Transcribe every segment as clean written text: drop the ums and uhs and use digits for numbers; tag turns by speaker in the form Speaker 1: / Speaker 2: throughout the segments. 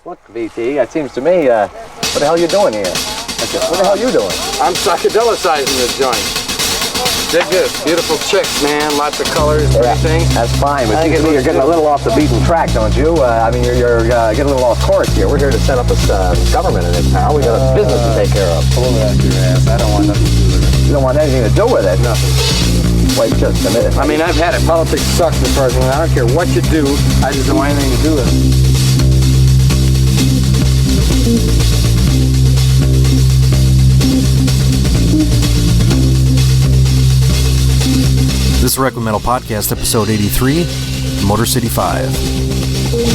Speaker 1: Look, VT, it seems to me, what the hell are you doing here? What the hell are you doing?
Speaker 2: I'm psychedelicizing the joint. Dig this. Beautiful chicks, man. Lots of colors, everything.
Speaker 1: That's fine, but seems to me you're getting a little off the beaten track, don't you? I mean, you're getting a little off course here. We're here to set up a government in this town. We got a business to take care of.
Speaker 2: Pull it out your ass. I don't want nothing to do with it.
Speaker 1: You don't want anything to do with it?
Speaker 2: Nothing.
Speaker 1: Wait just a minute.
Speaker 2: I mean, I've had it. Politics sucks as far as I don't care what you do. I just don't want anything to do with it.
Speaker 3: This is Requiem Metal Podcast, episode 83, Motor City 5.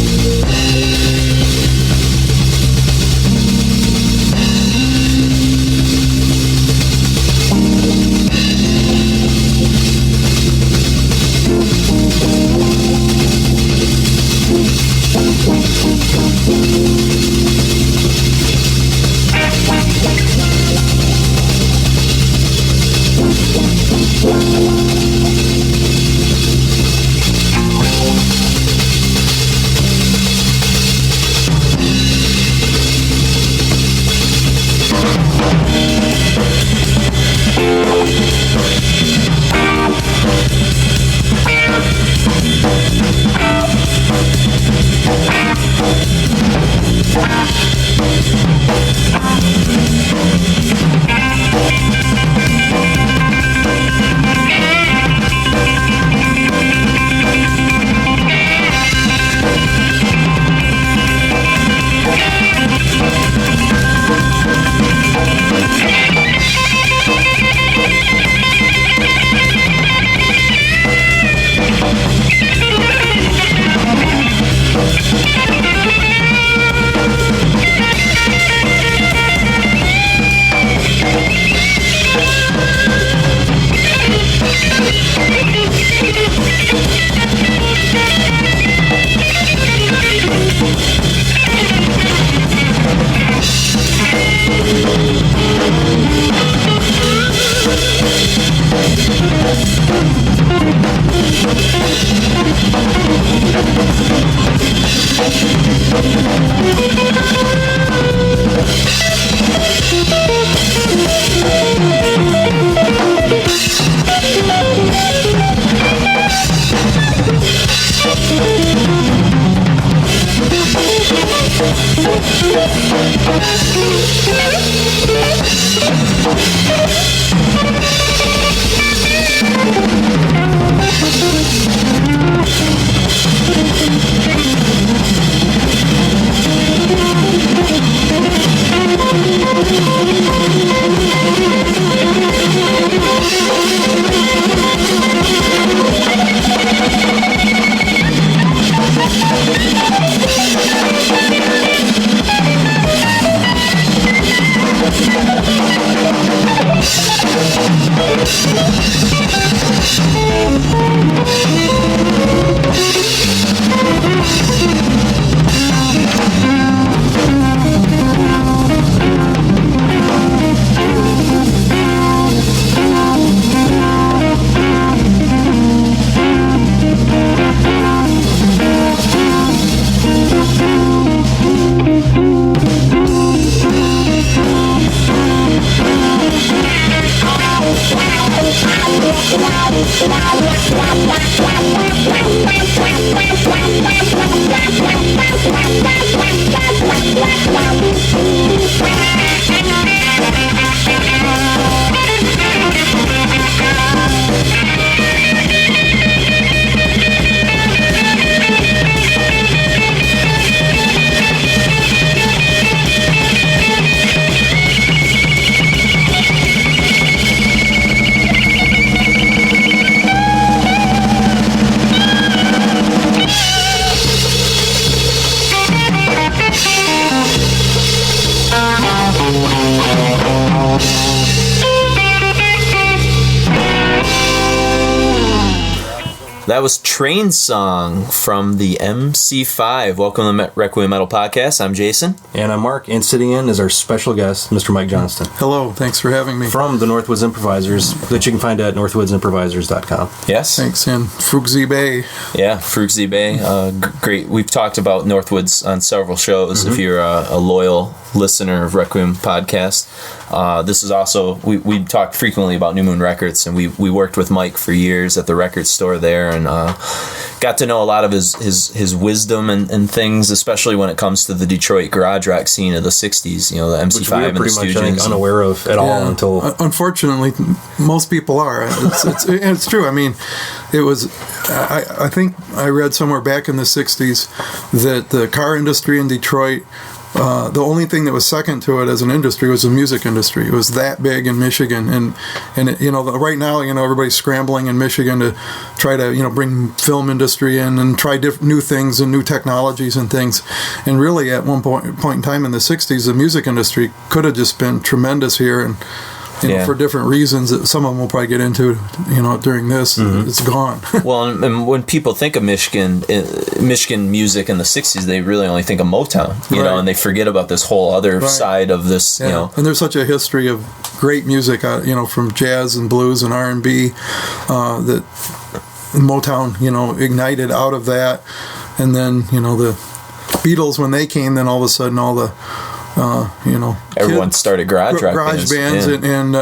Speaker 4: That was Trane Song from the MC5. Welcome to the Requiem Metal Podcast. I'm Jason.
Speaker 3: And I'm Mark. And sitting in is our special guest, Mr. Mike Johnston.
Speaker 5: Hello. Thanks for having me.
Speaker 3: From the Northwoods Improvisers, that you can find at northwoodsimprovisers.com.
Speaker 4: Yes.
Speaker 5: Thanks. And Frugsy Bay.
Speaker 4: Yeah, Frugsy Bay. Great. We've talked about Northwoods on several shows. If you're a loyal listener of Requiem Podcast. This is also, we talked frequently about New Moon Records, and we worked with Mike for years at the record store there, and got to know a lot of his wisdom and things, especially when it comes to the Detroit garage rock scene of the 60s, you know, the MC5 and the Stooges.
Speaker 3: Which we were pretty much unaware of at all until...
Speaker 5: Unfortunately, most people are. It's true. I mean, it was... I think I read somewhere back in the 60s that the car industry in Detroit, the only thing that was second to it as an industry was the music industry. It was that big in Michigan, and it, right now, everybody's scrambling in Michigan to try to bring film industry in and try new things and new technologies and things. And really, at one point in time in the '60s, the music industry could have just been tremendous here, and for different reasons that some of them we'll probably get into, during this. It's gone.
Speaker 4: Well, and when people think of Michigan music in the 60s, they really only think of Motown, you know, and they forget about this whole other side of this,
Speaker 5: And there's such a history of great music, from jazz and blues and R&B, that Motown, ignited out of that. And then, the Beatles, when they came, then all of a sudden all the
Speaker 4: everyone started garage
Speaker 5: bands, and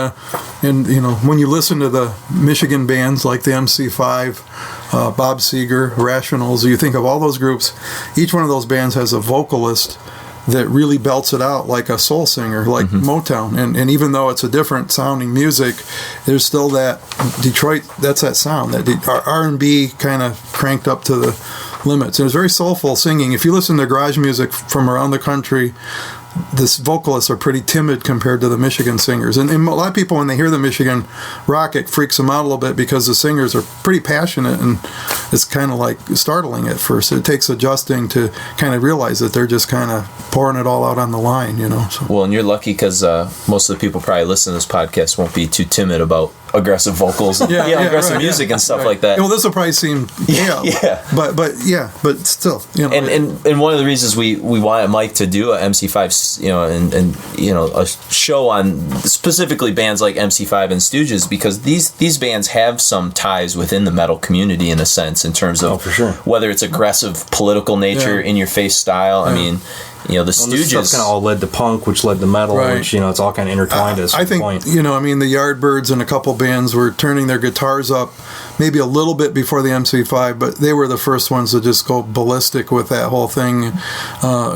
Speaker 5: when you listen to the Michigan bands like the MC5, Bob Seger, Rationals, you think of all those groups. Each one of those bands has a vocalist that really belts it out like a soul singer, like Motown. And even though it's a different sounding music, there's still that Detroit. That's that sound that R&B kind of cranked up to the limits. And it was very soulful singing. If you listen to garage music from around the country, the vocalists are pretty timid compared to the Michigan singers. And a lot of people, when they hear the Michigan rock, it freaks them out a little bit because the singers are pretty passionate, and it's kind of like startling at first. It takes adjusting to kind of realize that they're just kind of pouring it all out on the line, So.
Speaker 4: Well, and you're lucky because most of the people probably listening to this podcast won't be too timid about aggressive vocals, aggressive music and stuff like that.
Speaker 5: Well, this will probably seem but still,
Speaker 4: And one of the reasons we wanted Mike to do a MC5, and a show on specifically bands like MC5 and Stooges, because these bands have some ties within the metal community in a sense, in terms of whether it's aggressive political nature, in your face style. I mean, the Stooges.
Speaker 3: This stuff kind of all led to punk, which led to metal, which it's all kind of intertwined at some point.
Speaker 5: The Yardbirds and a couple bands were turning their guitars up maybe a little bit before the MC5, but they were the first ones to just go ballistic with that whole thing,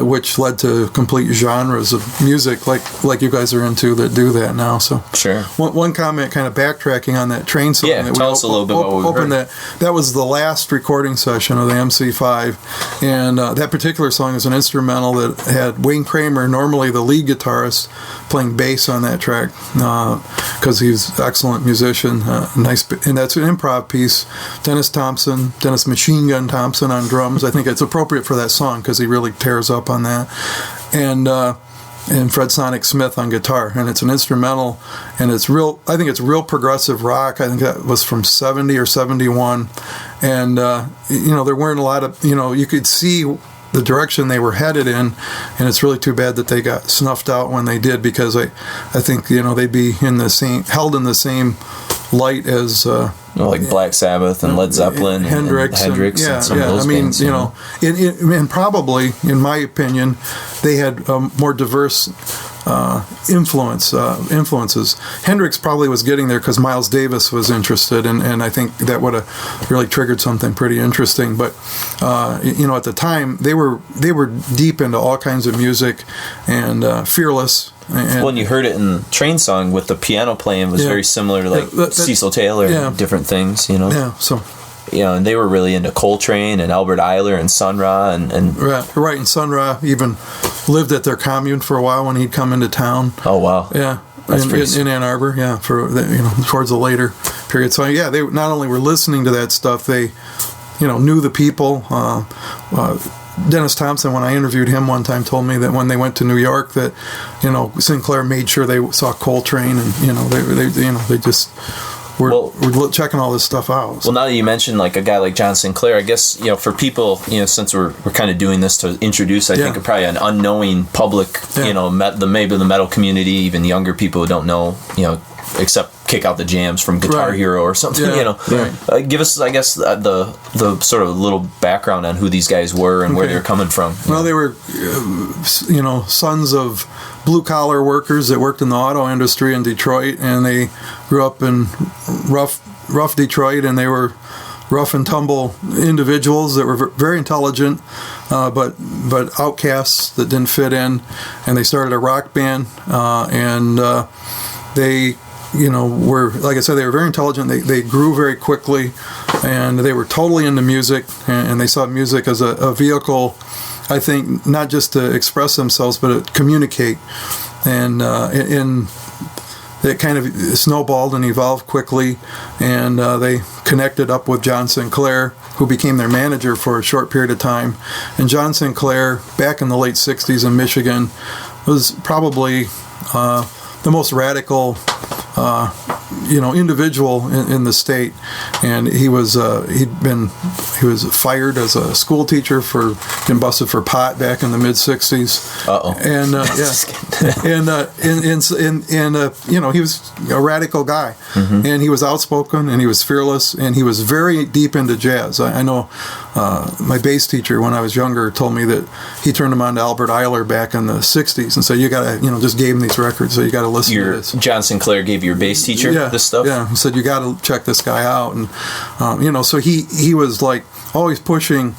Speaker 5: which led to complete genres of music like you guys are into that do that now. So
Speaker 4: sure.
Speaker 5: One comment, kind of backtracking on that Trane song.
Speaker 4: Yeah, tell us a little bit about what we heard.
Speaker 5: That was the last recording session of the MC5, and that particular song is an instrumental that had Wayne Kramer, normally the lead guitarist, playing bass on that track because he's an excellent musician. And that's an improv piece. Dennis Machinegun Thompson on drums. I think it's appropriate for that song because he really tears up on that. And Fred Sonic Smith on guitar, and it's an instrumental, and it's real. I think it's real progressive rock. I think that was from 70 or 71, and there weren't a lot of you could see the direction they were headed in, and it's really too bad that they got snuffed out when they did, because I think they'd be held in the same light as
Speaker 4: like Black Sabbath and Led Zeppelin, and Hendrix and some of those bands.
Speaker 5: And probably, in my opinion, they had more diverse influences. Hendrix probably was getting there because Miles Davis was interested, and I think that would have really triggered something pretty interesting. But at the time, they were deep into all kinds of music and fearless. And
Speaker 4: when you heard it in Trane Song with the piano playing, was very similar to Cecil Taylor, different things,
Speaker 5: Yeah, so.
Speaker 4: And they were really into Coltrane and Albert Ayler and Sun Ra and
Speaker 5: right, and Sun Ra even lived at their commune for a while when he'd come into town.
Speaker 4: Oh wow,
Speaker 5: yeah, in Ann Arbor, for towards the later period. So they not only were listening to that stuff, they knew the people. Dennis Thompson, when I interviewed him one time, told me that when they went to New York, that Sinclair made sure they saw Coltrane, and they just we're checking all this stuff out.
Speaker 4: Well, now that you mentioned like a guy like John Sinclair, I guess, for people, since we're kind of doing this to introduce, I think probably an unknowing public, maybe the metal community, even younger people who don't know, except Kick Out the Jams from Guitar Hero or something, give us, I guess, the sort of little background on who these guys were and where they're coming from.
Speaker 5: Well, they were, sons of blue-collar workers that worked in the auto industry in Detroit, and they grew up in rough Detroit, and they were rough and tumble individuals that were very intelligent, but outcasts that didn't fit in, and they started a rock band, and they were, like I said, they were very intelligent. They grew very quickly, and they were totally into music, and they saw music as a vehicle, I think, not just to express themselves, but to communicate. And it kind of snowballed and evolved quickly, and they connected up with John Sinclair, who became their manager for a short period of time. And John Sinclair, back in the late 60s in Michigan, was probably the most radical individual in the state, and he was fired as a school teacher for getting busted for pot back in the mid '60s. And he was a radical guy, and he was outspoken, and he was fearless, and he was very deep into jazz. I know my bass teacher when I was younger told me that he turned him on to Albert Eiler back in the '60s and said, "You got to, just gave him these records, so you got to listen to this."
Speaker 4: John Sinclair gave your bass teacher this stuff?
Speaker 5: Yeah, he said, "You got to check this guy out." And, so he was like always pushing,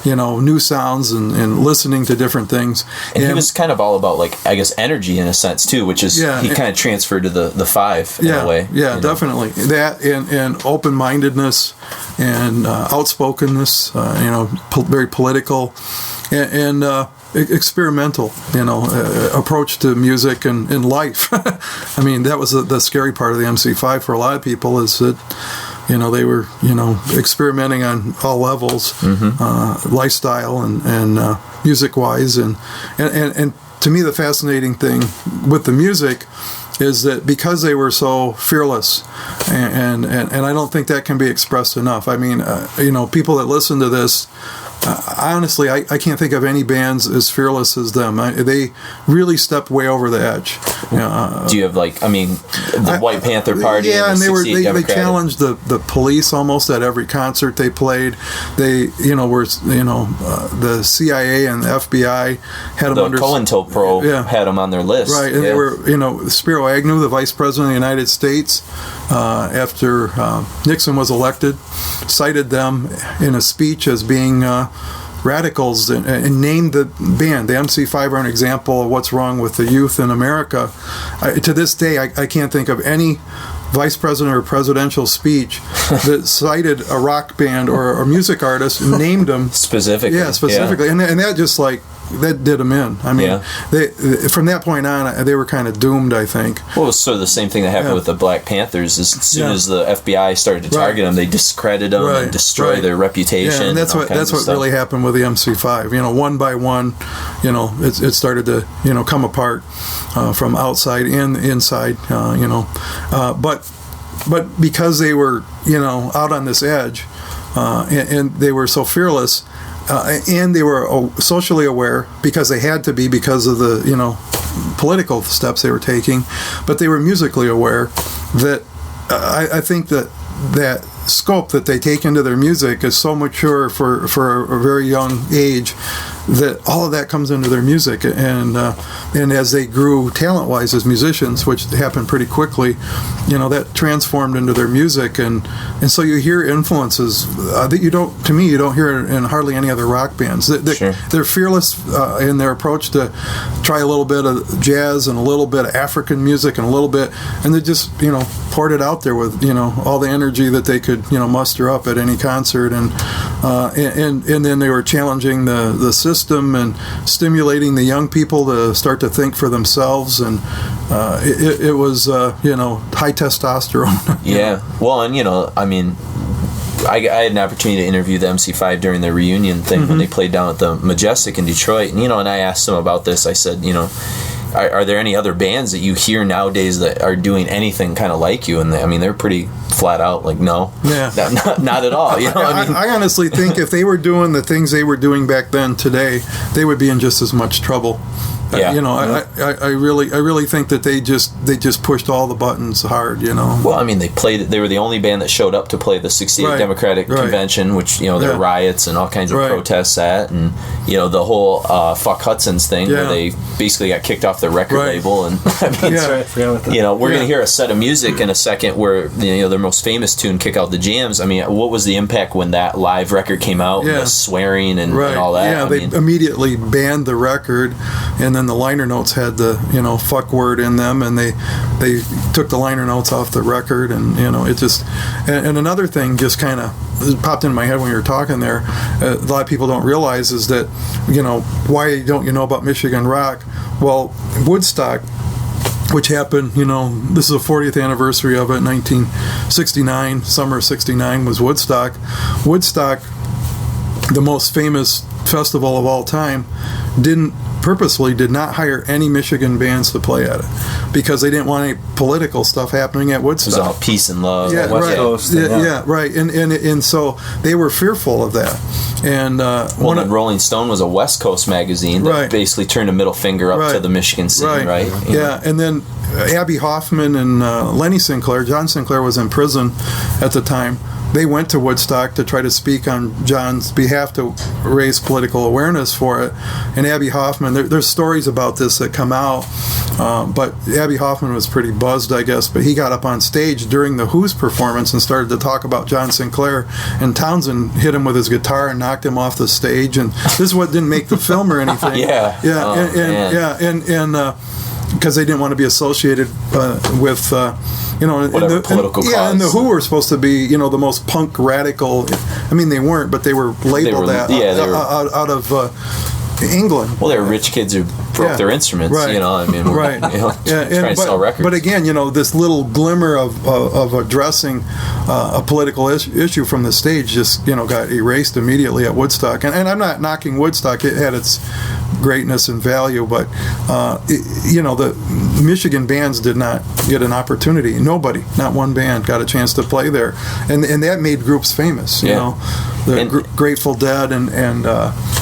Speaker 5: new sounds and listening to different things.
Speaker 4: And he was kind of all about, like, I guess, energy in a sense, too, which is, he kind of transferred to the five in a way.
Speaker 5: Yeah, definitely. That and open-mindedness and outspokenness, very political and experimental, approach to music and life. I mean, that was the scary part of the MC5 for a lot of people, is that, they were, experimenting on all levels, lifestyle and music-wise. And to me, the fascinating thing with the music is that because they were so fearless, and I don't think that can be expressed enough. I mean, people that listen to this, honestly, I can't think of any bands as fearless as them. They really stepped way over the edge.
Speaker 4: Do you have, the White Panther Party?
Speaker 5: Yeah, and they challenged the police almost at every concert they played. They, were, the CIA and the FBI had them under...
Speaker 4: The COINTELPRO had them on their list.
Speaker 5: Right, and they were, Spiro Agnew, the Vice President of the United States, after Nixon was elected, cited them in a speech as being radicals and named the band. The MC5 are an example of what's wrong with the youth in America. To this day, I can't think of any vice president or presidential speech that cited a rock band or a music artist and named them
Speaker 4: specifically.
Speaker 5: Yeah, specifically, and that just that did them in. I mean, they from that point on, they were kind of doomed, I think.
Speaker 4: Well, it was sort of the same thing that happened with the Black Panthers. As soon as the FBI started to target them, they discredit them and destroy their reputation.
Speaker 5: Yeah, and that's what really happened with the MC5. One by one, it started to come apart from outside and inside. But because they were out on this edge, and they were so fearless. And they were socially aware because they had to be because of the political steps they were taking, but they were musically aware. That I think that scope that they take into their music is so mature for a very young age that all of that comes into their music, and as they grew talent-wise as musicians, which happened pretty quickly, that transformed into their music, and so you hear influences that you don't hear in hardly any other rock bands. They're fearless in their approach to try a little bit of jazz and a little bit of African music and a little bit, and they just poured it out there with all the energy that they could muster up at any concert, and then they were challenging the system and stimulating the young people to start to think for themselves, and it was high testosterone.
Speaker 4: Yeah, well, and I had an opportunity to interview the MC5 during the reunion thing when they played down at the Majestic in Detroit, and I asked them about this. I said, are there any other bands that you hear nowadays that are doing anything kind of like you? And I mean, they're pretty flat out like, no, not at all. You know,
Speaker 5: I honestly think if they were doing the things they were doing back then today, they would be in just as much trouble.
Speaker 4: Yeah.
Speaker 5: You know, I really think that they just pushed all the buttons hard, you know.
Speaker 4: Well, I mean, they were the only band that showed up to play the 68 Democratic Convention, which, you know, there were riots and all kinds of protests at, and, you know, the whole Fuck Hudson's thing where they basically got kicked off their record label. And I mean, you know, we're going to hear a set of music in a second where, you know, their most famous tune, Kick Out the Jams. I mean, what was the impact when that live record came out, and the swearing and all that?
Speaker 5: Yeah, they immediately banned the record, and then the liner notes had the, you know, fuck word in them, and they took the liner notes off the record, and, you know, it just, and another thing just kind of popped in my head when you were talking there, a lot of people don't realize is that, you know, why don't you know about Michigan rock? Well, Woodstock, which happened, you know, this is the 40th anniversary of it, 1969, summer of 69 was Woodstock. Woodstock, the most famous festival of all time, purposely did not hire any Michigan bands to play at it because they didn't want any political stuff happening at Woodstock.
Speaker 4: It was all peace and love.
Speaker 5: Yeah,
Speaker 4: West
Speaker 5: right.
Speaker 4: Coast.
Speaker 5: Right. And so they were fearful of that. And
Speaker 4: then Rolling Stone was a West Coast magazine that basically turned a middle finger up to the Michigan scene, right?
Speaker 5: Yeah, and then Abby Hoffman and Lenny Sinclair, John Sinclair was in prison at the time. They went to Woodstock to try to speak on John's behalf to raise political awareness for it. And Abby Hoffman, there's stories about this that come out, but Abby Hoffman was pretty buzzed, I guess, but he got up on stage during the Who's performance and started to talk about John Sinclair, and Townsend hit him with his guitar and knocked him off the stage, and this is what didn't make the film or anything. Because they didn't want to be associated with, you know,
Speaker 4: political cause.
Speaker 5: Yeah, and the Who were supposed to be, you know, the most punk radical. I mean, they weren't, but they were labeled out of England.
Speaker 4: Well, they were rich kids who broke their instruments, you know. I mean, trying to sell records.
Speaker 5: But again, you know, this little glimmer of addressing a political issue from the stage just, you know, got erased immediately at Woodstock. And I'm not knocking Woodstock; it had its greatness and value, but you know, the Michigan bands did not get an opportunity. Nobody, not one band, got a chance to play there, and that made groups famous. You know, the Grateful Dead and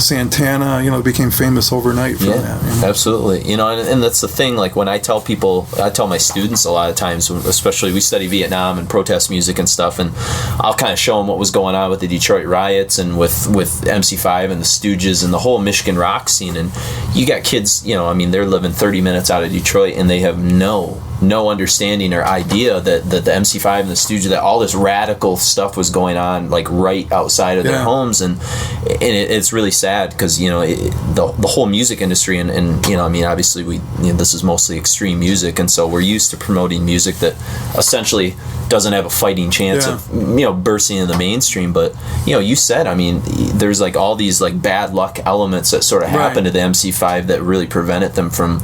Speaker 5: Santana, you know, became famous overnight from that. You know?
Speaker 4: Absolutely. You know, and that's the thing. Like when I tell people, I tell my students a lot of times, especially we study Vietnam and protest music and stuff, and I'll kind of show them what was going on with the Detroit riots and with MC5 and the Stooges and the whole Michigan rock scene. And you got kids, you know, I mean, they're living 30 minutes out of Detroit, and they have no understanding or idea that the MC5 and the Stooges, that all this radical stuff was going on, like right outside of their homes, and it's really sad because, you know, the whole music industry and you know, I mean, obviously this is mostly extreme music, and so we're used to promoting music that essentially doesn't have a fighting chance of, you know, bursting in the mainstream. But, you know, you said, I mean, there's like all these like bad luck elements that sort of happen to the MC5 that really prevented them from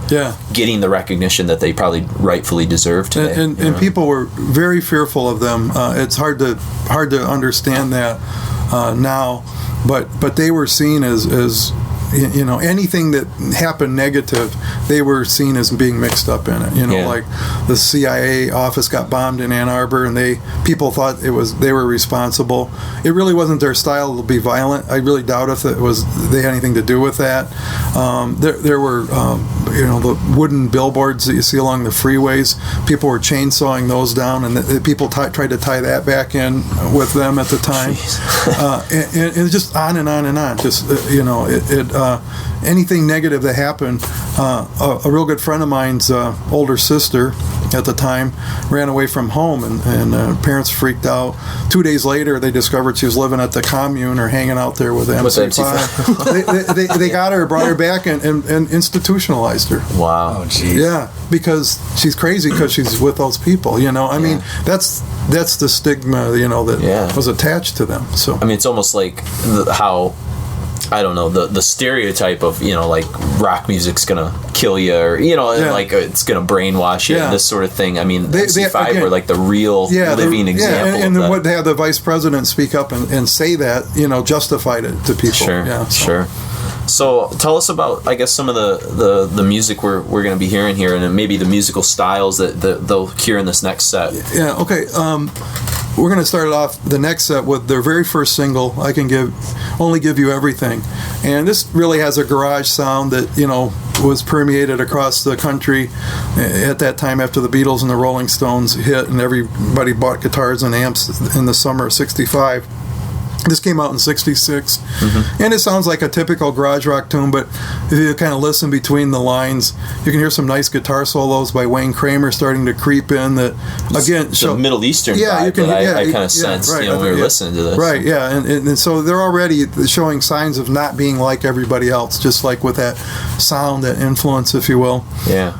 Speaker 4: getting the recognition that they probably rightfully deserve today.
Speaker 5: And people were very fearful of them. It's hard to understand that now, but they were seen as you know, anything that happened negative, they were seen as being mixed up in it. You know, like the CIA office got bombed in Ann Arbor, and people thought they were responsible. It really wasn't their style to be violent. I really doubt if they had anything to do with that. There were you know, the wooden billboards that you see along the freeways. People were chainsawing those down, and the people tried to tie that back in with them at the time. And just on and on and on. Just you know, anything negative that happened. A real good friend of mine's older sister at the time ran away from home, and parents freaked out. 2 days later, they discovered she was living at the commune or hanging out there with MC5. They got her, brought her back, and institutionalized her.
Speaker 4: Wow.
Speaker 3: Oh, geez.
Speaker 5: Yeah, because she's crazy because she's with those people. You know, I mean, that's the stigma, you know, that was attached to them. So
Speaker 4: I mean, it's almost like how, I don't know, the stereotype of, you know, like rock music's gonna kill you, or, you know, and like it's gonna brainwash you, and this sort of thing. I mean, MC5 were like the real living example.
Speaker 5: And what they had the vice president speak up and say that, you know, justified it to people.
Speaker 4: Sure. So tell us about, I guess, some of the music we're going to be hearing here, and maybe the musical styles that they'll hear in this next set.
Speaker 5: Yeah, okay. We're going to start off the next set with their very first single, I Can Only Give You Everything. And this really has a garage sound that, was permeated across the country at that time after the Beatles and the Rolling Stones hit and everybody bought guitars and amps in the summer of 65. This came out in 66, and it sounds like a typical garage rock tune, but if you kind of listen between the lines, you can hear some nice guitar solos by Wayne Kramer starting to creep in that, again,
Speaker 4: show Middle Eastern vibe that I kind of sensed when we were listening to this.
Speaker 5: Right, yeah, and so they're already showing signs of not being like everybody else, just like with that sound, that influence, if you will.
Speaker 4: Yeah.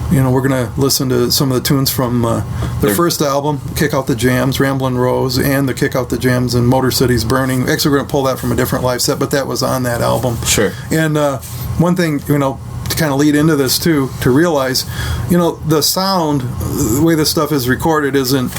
Speaker 5: We're going to listen to some of the tunes from their first album, Kick Out the Jams, Ramblin' Rose, and the Kick Out the Jams and Motor City's Burning. Actually, we're going to pull that from a different live set, but that was on that album.
Speaker 4: Sure.
Speaker 5: And one thing, to kind of lead into this, too, to realize, the sound, the way this stuff is recorded isn't,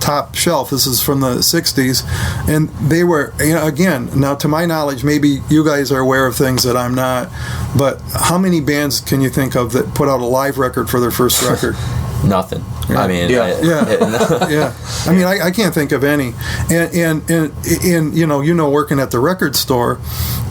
Speaker 5: top shelf. This is from the 60s. And they were, again, now to my knowledge, maybe you guys are aware of things that I'm not, but how many bands can you think of that put out a live record for their first record?
Speaker 4: Nothing.
Speaker 5: Yeah.
Speaker 4: I mean,
Speaker 5: yeah. I mean, I can't think of any. And working at the record store,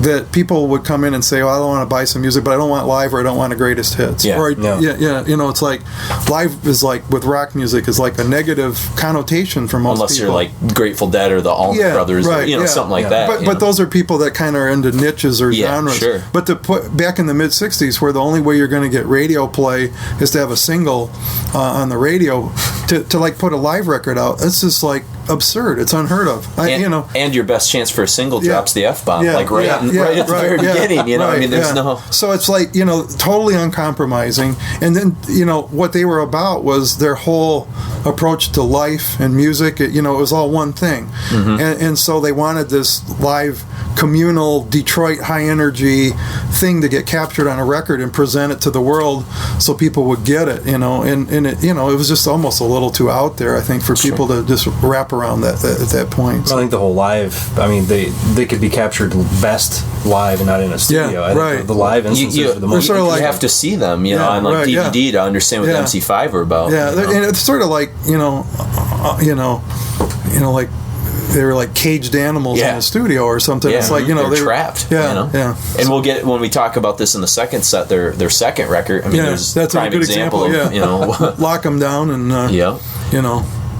Speaker 5: that people would come in and say, "Oh, I don't want to buy some music, but I don't want live, or I don't want the greatest hits."
Speaker 4: Yeah.
Speaker 5: Or it's like live is like with rock music is like a negative connotation for most
Speaker 4: unless
Speaker 5: people.
Speaker 4: you're like Grateful Dead or the Allman Brothers,
Speaker 5: right,
Speaker 4: or something like that.
Speaker 5: But those are people that kind of are into niches or genres.
Speaker 4: Sure.
Speaker 5: But to put back in the mid '60s, where the only way you're going to get radio play is to have a single on the radio, to like put a live record out, it's just like absurd. It's unheard of.
Speaker 4: And your best chance for a single drops the F-bomb, right at the very beginning. I mean, there's no.
Speaker 5: So it's like totally uncompromising. And then what they were about was their whole approach to life and music. It was all one thing, and so they wanted this live communal Detroit high energy thing to get captured on a record and present it to the world so people would get it. And it it was just almost a little too out there, I think, for people to just wrap around that at that point.
Speaker 3: I think the whole live, I mean, they could be captured best live and not in a studio.
Speaker 5: Yeah,
Speaker 3: I think the live instances are the most.
Speaker 4: You have to see them, on like DVD to understand what the MC5 are about.
Speaker 5: Yeah, and it's sort of like like they were like caged animals in a studio or something.
Speaker 4: Yeah.
Speaker 5: It's like
Speaker 4: they were trapped.
Speaker 5: Yeah.
Speaker 4: And we'll get when we talk about this in the second set, their second record. I mean, there's
Speaker 5: that's
Speaker 4: prime
Speaker 5: a good example.
Speaker 4: of
Speaker 5: lock them down and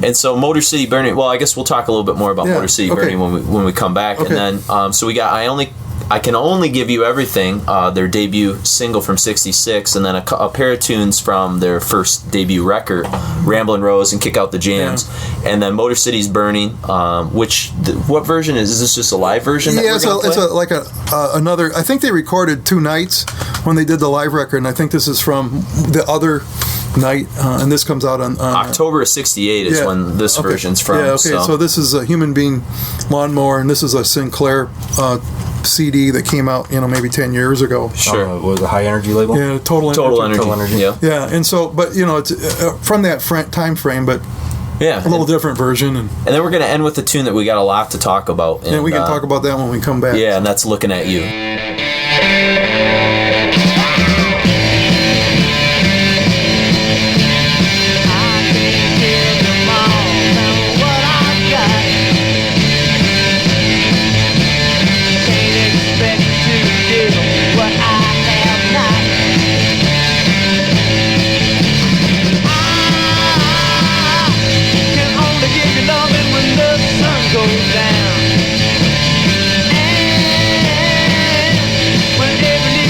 Speaker 4: And so Motor City Burning. Well, I guess we'll talk a little bit more about Motor City Burning when we come back. Okay. And then so we got I Can Only Give You Everything, their debut single from '66, and then a pair of tunes from their first debut record, Ramblin' Rose and Kick Out the Jams, and then Motor City's Burning. What version is this? Just a live version?
Speaker 5: Yeah, it's another. I think they recorded two nights when they did the live record, and I think this is from the other night, and this comes out on
Speaker 4: October of '68 is when this version's from.
Speaker 5: Yeah, okay. So this is a Human Being Lawnmower, and this is a Sinclair CD that came out, maybe 10 years ago.
Speaker 4: Sure.
Speaker 3: Was a High Energy label?
Speaker 5: Yeah, Total Energy.
Speaker 4: Yeah.
Speaker 5: Yeah, and so, but it's from that time frame, but a little different version. And
Speaker 4: then we're going to end with a tune that we got a lot to talk about.
Speaker 5: And we can talk about that when we come back.
Speaker 4: Yeah, and that's Looking at You.
Speaker 6: Goes down, and when every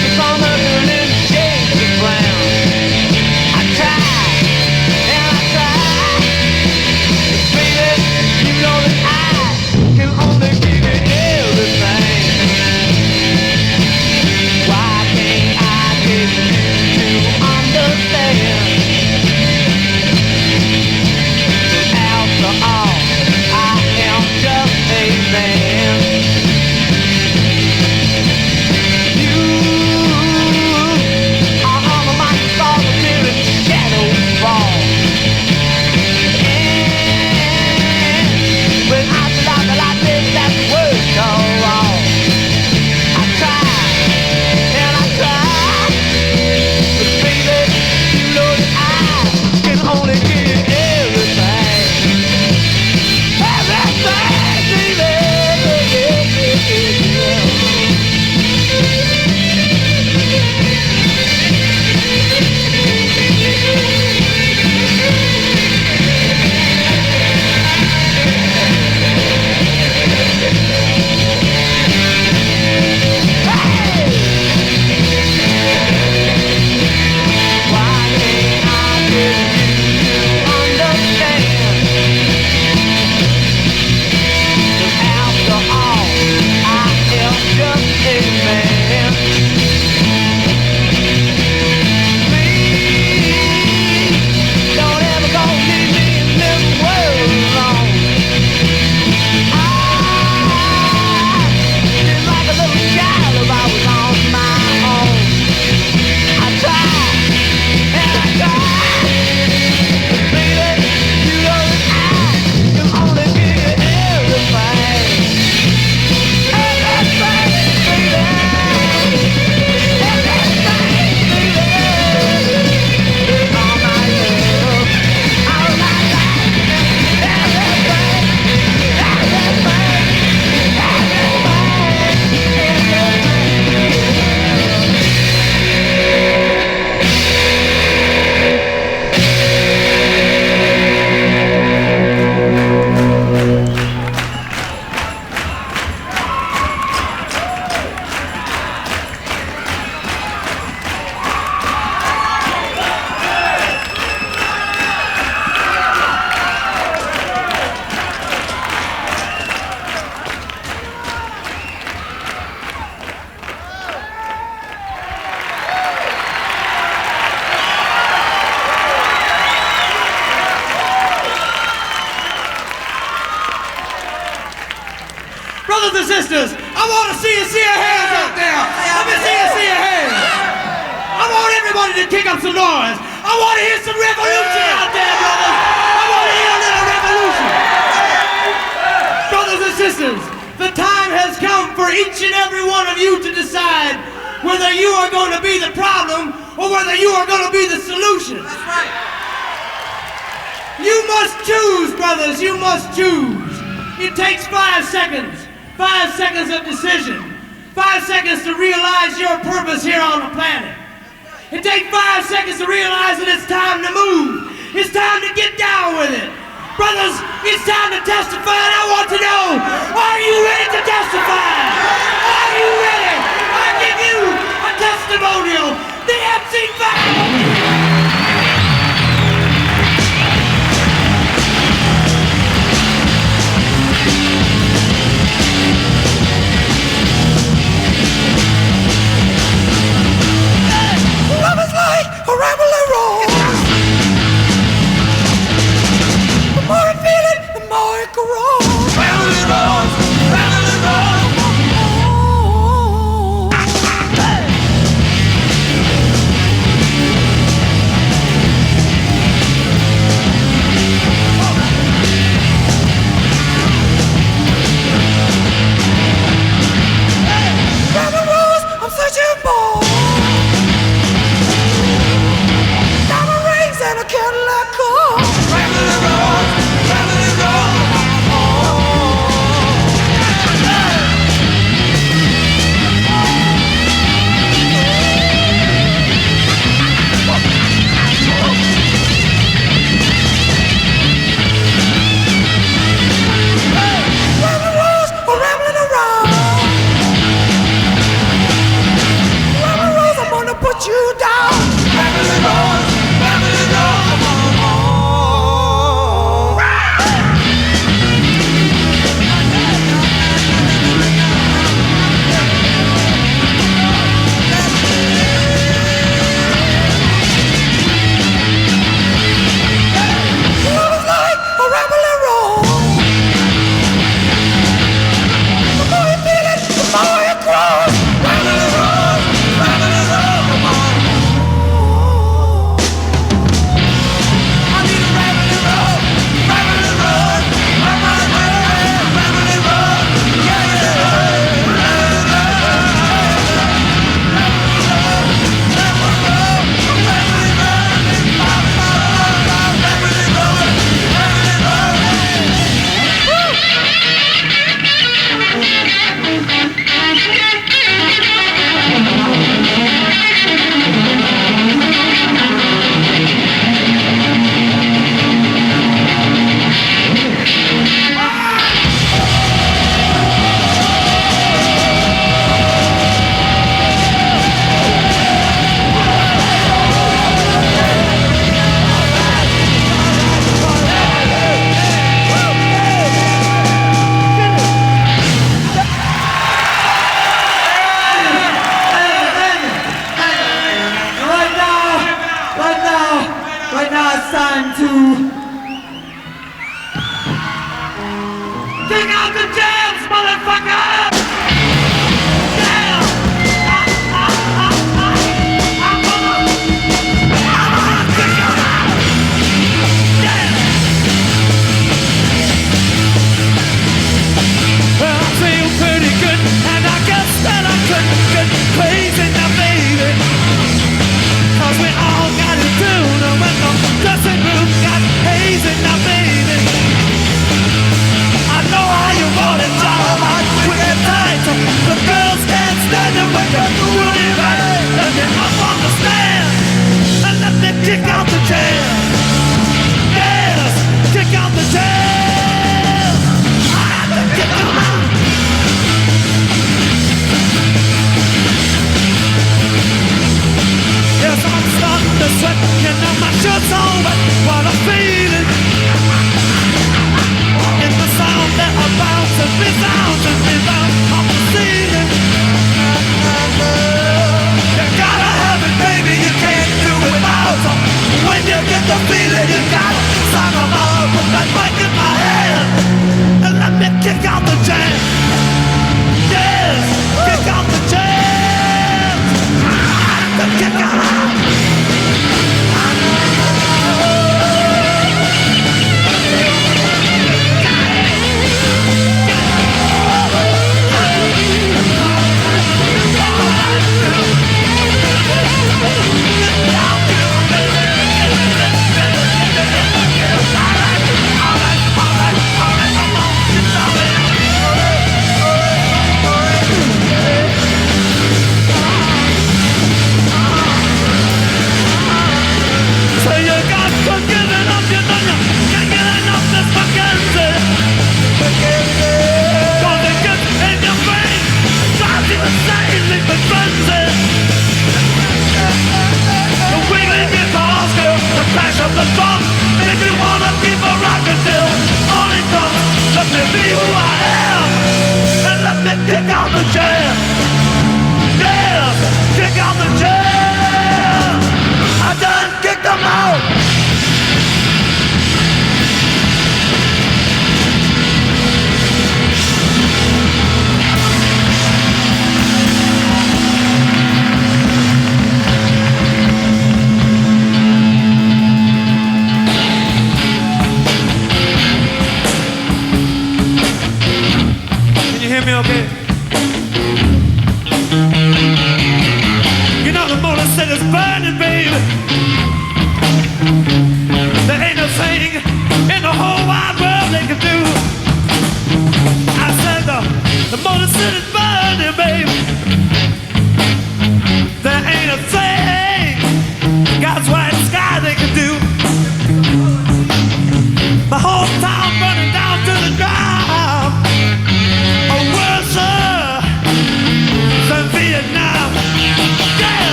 Speaker 6: Brothers and sisters, I want to see your hands out there. Let me see your hands. I want everybody to kick up some noise. I want to hear some revolution out there, brothers. I want to hear a little revolution. Brothers and sisters, the time has come for each and every one of you to decide whether you are going to be the problem or whether you are going to be the solution. That's right. You must choose, brothers, you must choose. It takes 5 seconds. 5 seconds of decision. 5 seconds to realize your purpose here on the planet. It takes 5 seconds to realize that it's time to move. It's time to get down with it. Brothers, it's time to testify, and I want to know, are you ready to testify? Are you ready? I give you a testimonial. The MC5. Love is like a rambling road. The more I feel it, the more it grows. Rambling road, rambling road. Rambling roads, I'm searching for. And a Cadillac car. Rambling road, rambling road. Rambling roads are rambling around. Rambling roads, I'm gonna put you down. Rambling roads.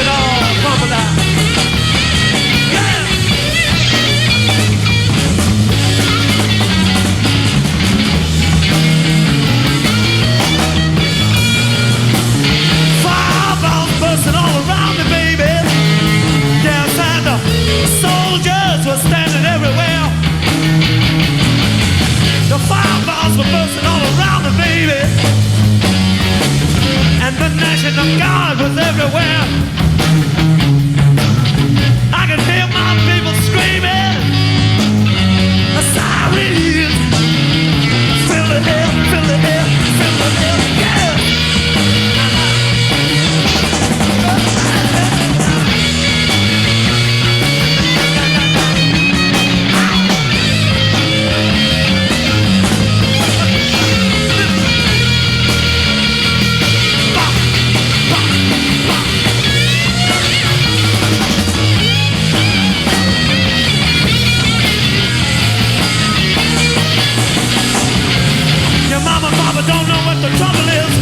Speaker 6: it all crumble down. Yeah. Fireballs bursting all around me, baby. Yes, and the soldiers were standing everywhere. The fireballs were bursting all around me, baby. And the National Guard was everywhere. I could hear my people screaming. A siren. Fill the air, fill the air, fill the air, yeah. Your mama and papa don't know what the trouble is.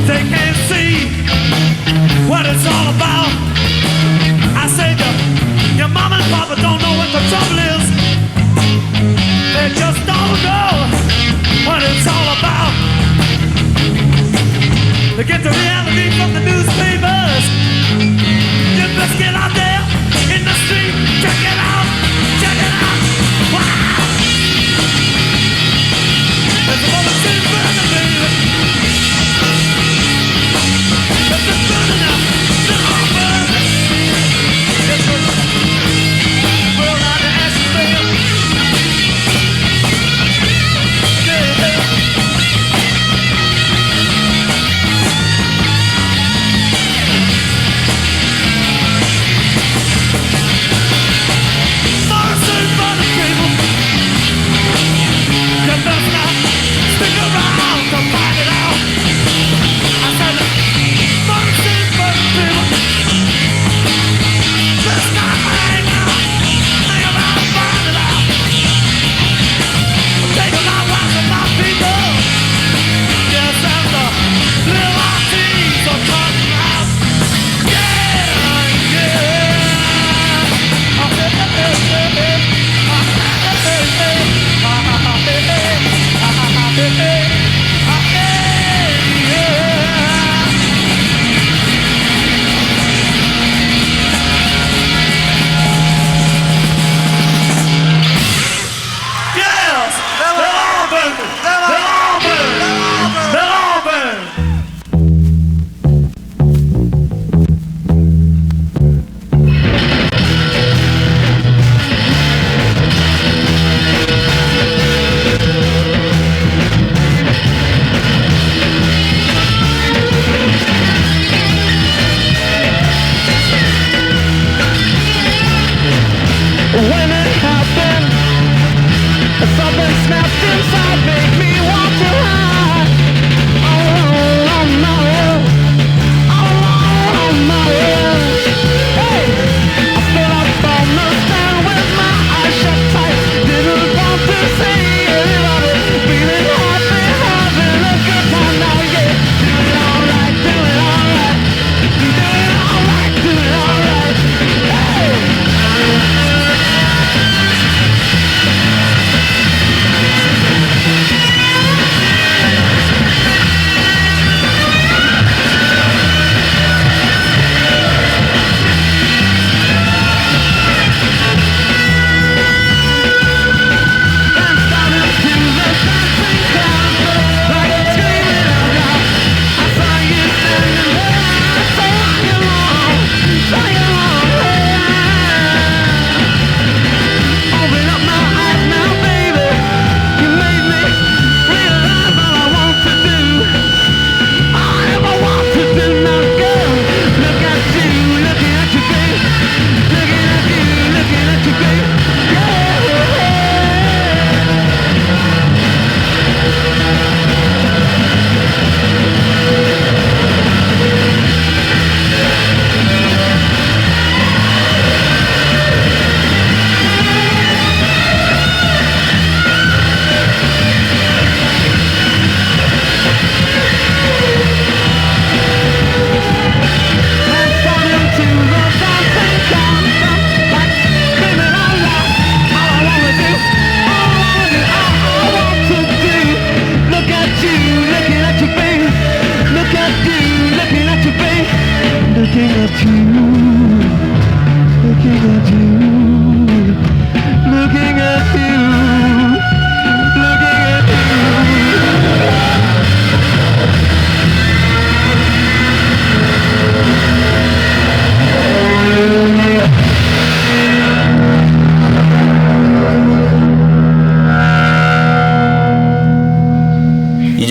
Speaker 6: They can't see what it's all about. I said your mama and papa don't know what the trouble is. They just don't know what it's all about. They get the reality from the newspapers. You best get out there in the street. Check it out, check it out. Wow. There's a mother city burning, baby. There's a burning out, the whole burning. It's a world out of ashes, baby. Yeah.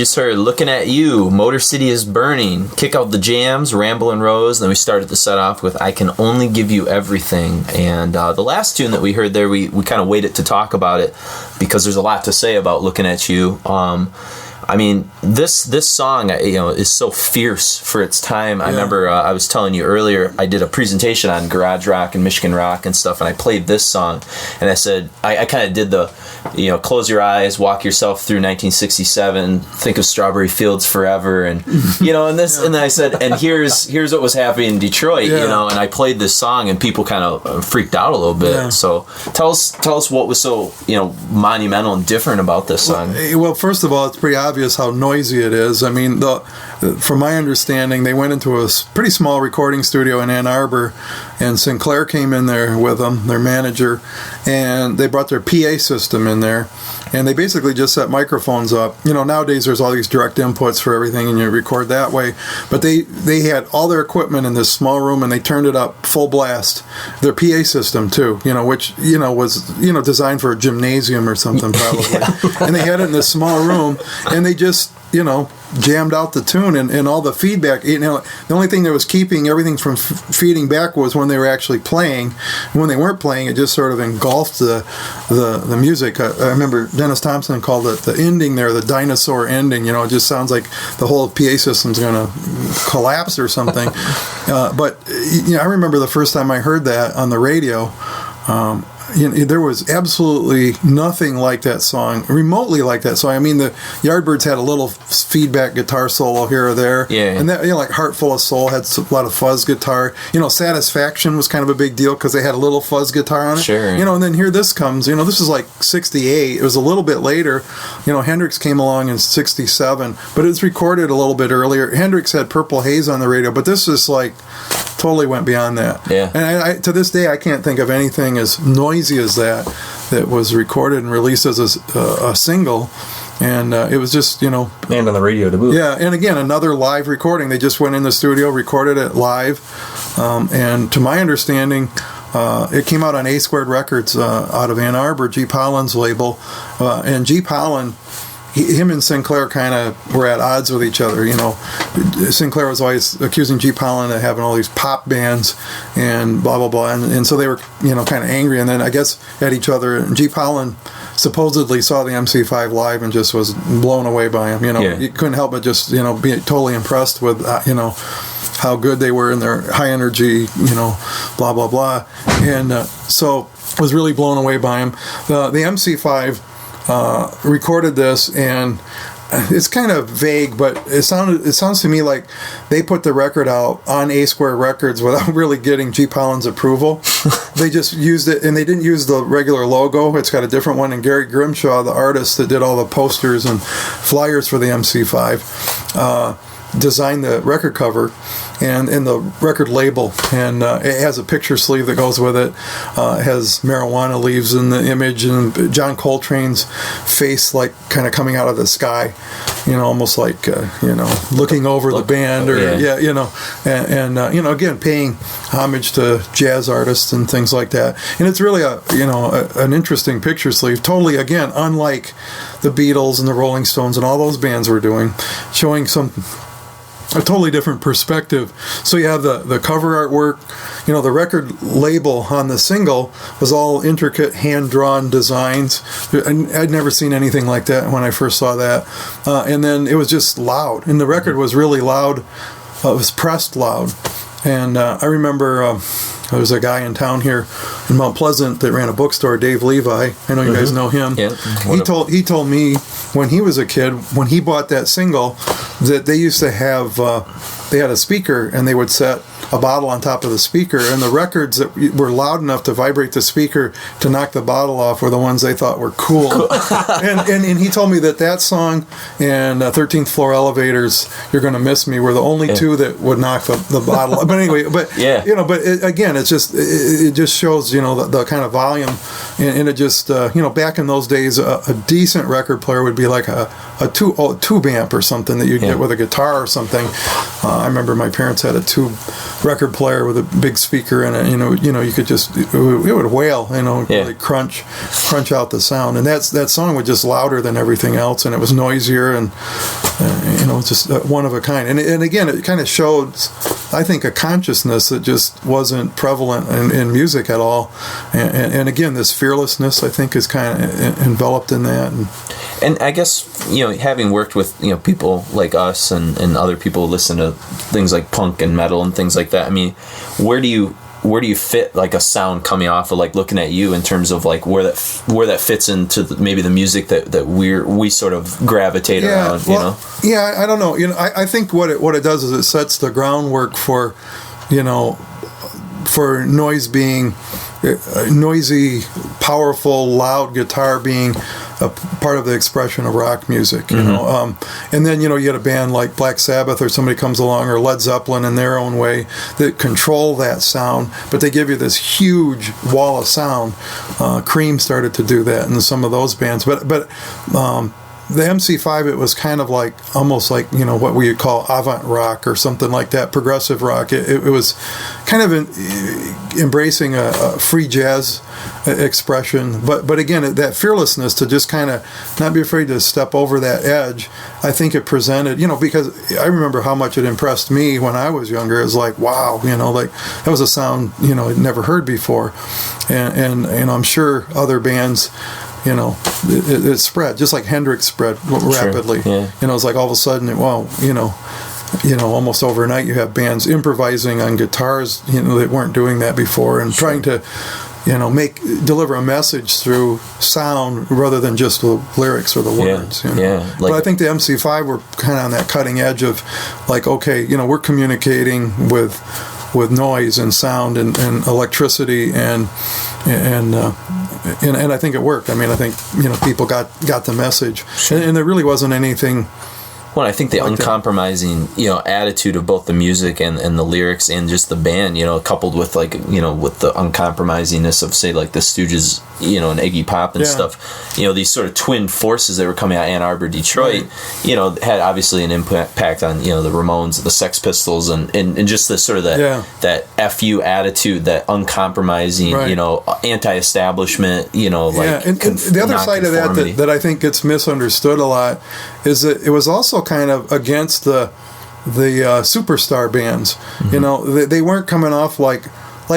Speaker 4: just heard Looking at You, Motor City is Burning, Kick Out the Jams, Ramblin' Rose, and then we started the set off with I Can Only Give You Everything. And the last tune that we heard there, we kind of waited to talk about it because there's a lot to say about Looking at You. I mean, this song, is so fierce for its time. Yeah. I remember I was telling you earlier, I did a presentation on garage rock and Michigan rock and stuff, and I played this song, and I said, I kind of did the, close your eyes, walk yourself through 1967, think of Strawberry Fields Forever, and and this, and then I said, and here's what was happening in Detroit, and I played this song, and people kind of freaked out a little bit. Yeah. So tell us what was so monumental and different about this song.
Speaker 5: Well, first of all, it's pretty obvious how noisy it is. I mean, from my understanding, they went into a pretty small recording studio in Ann Arbor, and Sinclair came in there with them, their manager, and they brought their PA system in there, and they basically just set microphones up. Nowadays there's all these direct inputs for everything, and you record that way, but they had all their equipment in this small room, and they turned it up full blast. Their PA system too, which was designed for a gymnasium or something probably. And they had it in this small room, and they just jammed out the tune and all the feedback. The only thing that was keeping everything from feeding back was when they were actually playing. When they weren't playing, it just sort of engulfed the music. I remember Dennis Thompson called it the ending there, the dinosaur ending. It just sounds like the whole PA system's going to collapse or something. But I remember the first time I heard that on the radio. There was absolutely nothing like that song, remotely like that song. I mean, the Yardbirds had a little feedback guitar solo here or there, and that like Heart Full of Soul had a lot of fuzz guitar. Satisfaction was kind of a big deal because they had a little fuzz guitar on it.
Speaker 4: Sure.
Speaker 5: And then here this comes. This is like '68. It was a little bit later. Hendrix came along in '67, but it was recorded a little bit earlier. Hendrix had Purple Haze on the radio, but this is like totally went beyond that.
Speaker 4: Yeah.
Speaker 5: And I to this day, I can't think of anything as noisy as that was recorded and released as a single. And it was just,
Speaker 3: And on the radio to boot.
Speaker 5: Yeah, and again, another live recording. They just went in the studio, recorded it live. And to my understanding, it came out on A Squared Records out of Ann Arbor, G. Pollin's label. And G. Pollin, him and Sinclair kind of were at odds with each other. Sinclair was always accusing G. Pollin of having all these pop bands and blah, blah, blah. And so they were, kind of angry. And then I guess at each other. And G. Pollin supposedly saw the MC5 live and just was blown away by him. You couldn't help but just, be totally impressed with, how good they were in their high energy, blah, blah, blah. And so was really blown away by him. The MC5 recorded this, and it's kind of vague, but it sounds to me like they put the record out on A Square Records without really getting G. Pollin's approval. They just used it, and they didn't use the regular logo. It's got a different one, and Gary Grimshaw, the artist that did all the posters and flyers for the MC5, designed the record cover and the record label, and it has a picture sleeve that goes with it. It has marijuana leaves in the image, and John Coltrane's face like kind of coming out of the sky, almost like looking over the band, or and again paying homage to jazz artists and things like that. And it's really an interesting picture sleeve, totally again unlike the Beatles and the Rolling Stones and all those bands were doing, showing a totally different perspective. So you have the cover artwork, the record label on the single was all intricate hand-drawn designs. I'd never seen anything like that when I first saw that. And then it was just loud, and the record was really loud. It was pressed loud. And I remember there was a guy in town here in Mount Pleasant that ran a bookstore, Dave Levi. I know you guys know him.
Speaker 4: Yeah.
Speaker 5: He told me when he was a kid, when he bought that single, that they used to have they had a speaker, and they would set a bottle on top of the speaker, and the records that were loud enough to vibrate the speaker to knock the bottle off were the ones they thought were cool. and he told me that song and 13th Floor Elevators, You're Gonna Miss Me, were the only two that would knock the bottle. But anyway, again, it's just it just shows the kind of volume, and it just back in those days, a decent record player would be like a tube amp or something that you'd get with a guitar or something. I remember my parents had a tube record player with a big speaker in it. You could just it would wail, really crunch out the sound, and that song was just louder than everything else, and it was noisier, and just one of a kind. And again, it kind of showed, I think, a consciousness that just wasn't prevalent in music at all. And again, this fearlessness, I think, is kind of enveloped in that.
Speaker 4: And I guess, having worked with, people like us and other people who listen to things like punk and metal and things like that, I mean, where do you fit like a sound coming off of, like, looking at you in terms of like where that fits into maybe the music that we sort of gravitate around,
Speaker 5: Yeah, I don't know. I think what it does is it sets the groundwork for noise being noisy, powerful, loud guitar being a part of the expression of rock music, and then you get a band like Black Sabbath or somebody comes along, or Led Zeppelin in their own way, that control that sound, but they give you this huge wall of sound. Cream started to do that in some of those bands, but the MC5, it was kind of like, almost like, what we would call avant rock or something like that, progressive rock. It was kind of embracing a free jazz expression, but again, that fearlessness to just kind of not be afraid to step over that edge. I think it presented, because I remember how much it impressed me when I was younger. It was like, wow, like that was a sound, I'd never heard before. And I'm sure other bands, it spread just like Hendrix spread rapidly.
Speaker 4: Sure, yeah.
Speaker 5: It's like all of a sudden, almost overnight, you have bands improvising on guitars, that weren't doing that before, and trying to, deliver a message through sound rather than just the lyrics or the words. But I think the MC5 were kind of on that cutting edge of, like, okay, we're communicating with noise and sound and electricity and I think it worked. I mean, I think people got the message, and there really wasn't anything.
Speaker 4: Well, I think the uncompromising, attitude of both the music and the lyrics and just the band, coupled with with the uncompromisingness of, say, like the Stooges, and Iggy Pop and stuff, these sort of twin forces that were coming out of Ann Arbor, Detroit, had obviously an impact on, the Ramones, the Sex Pistols, and just this sort of that FU attitude, that uncompromising, anti-establishment,
Speaker 5: and the other side of that I think gets misunderstood a lot is that it was also kind of against the superstar bands. They weren't coming off like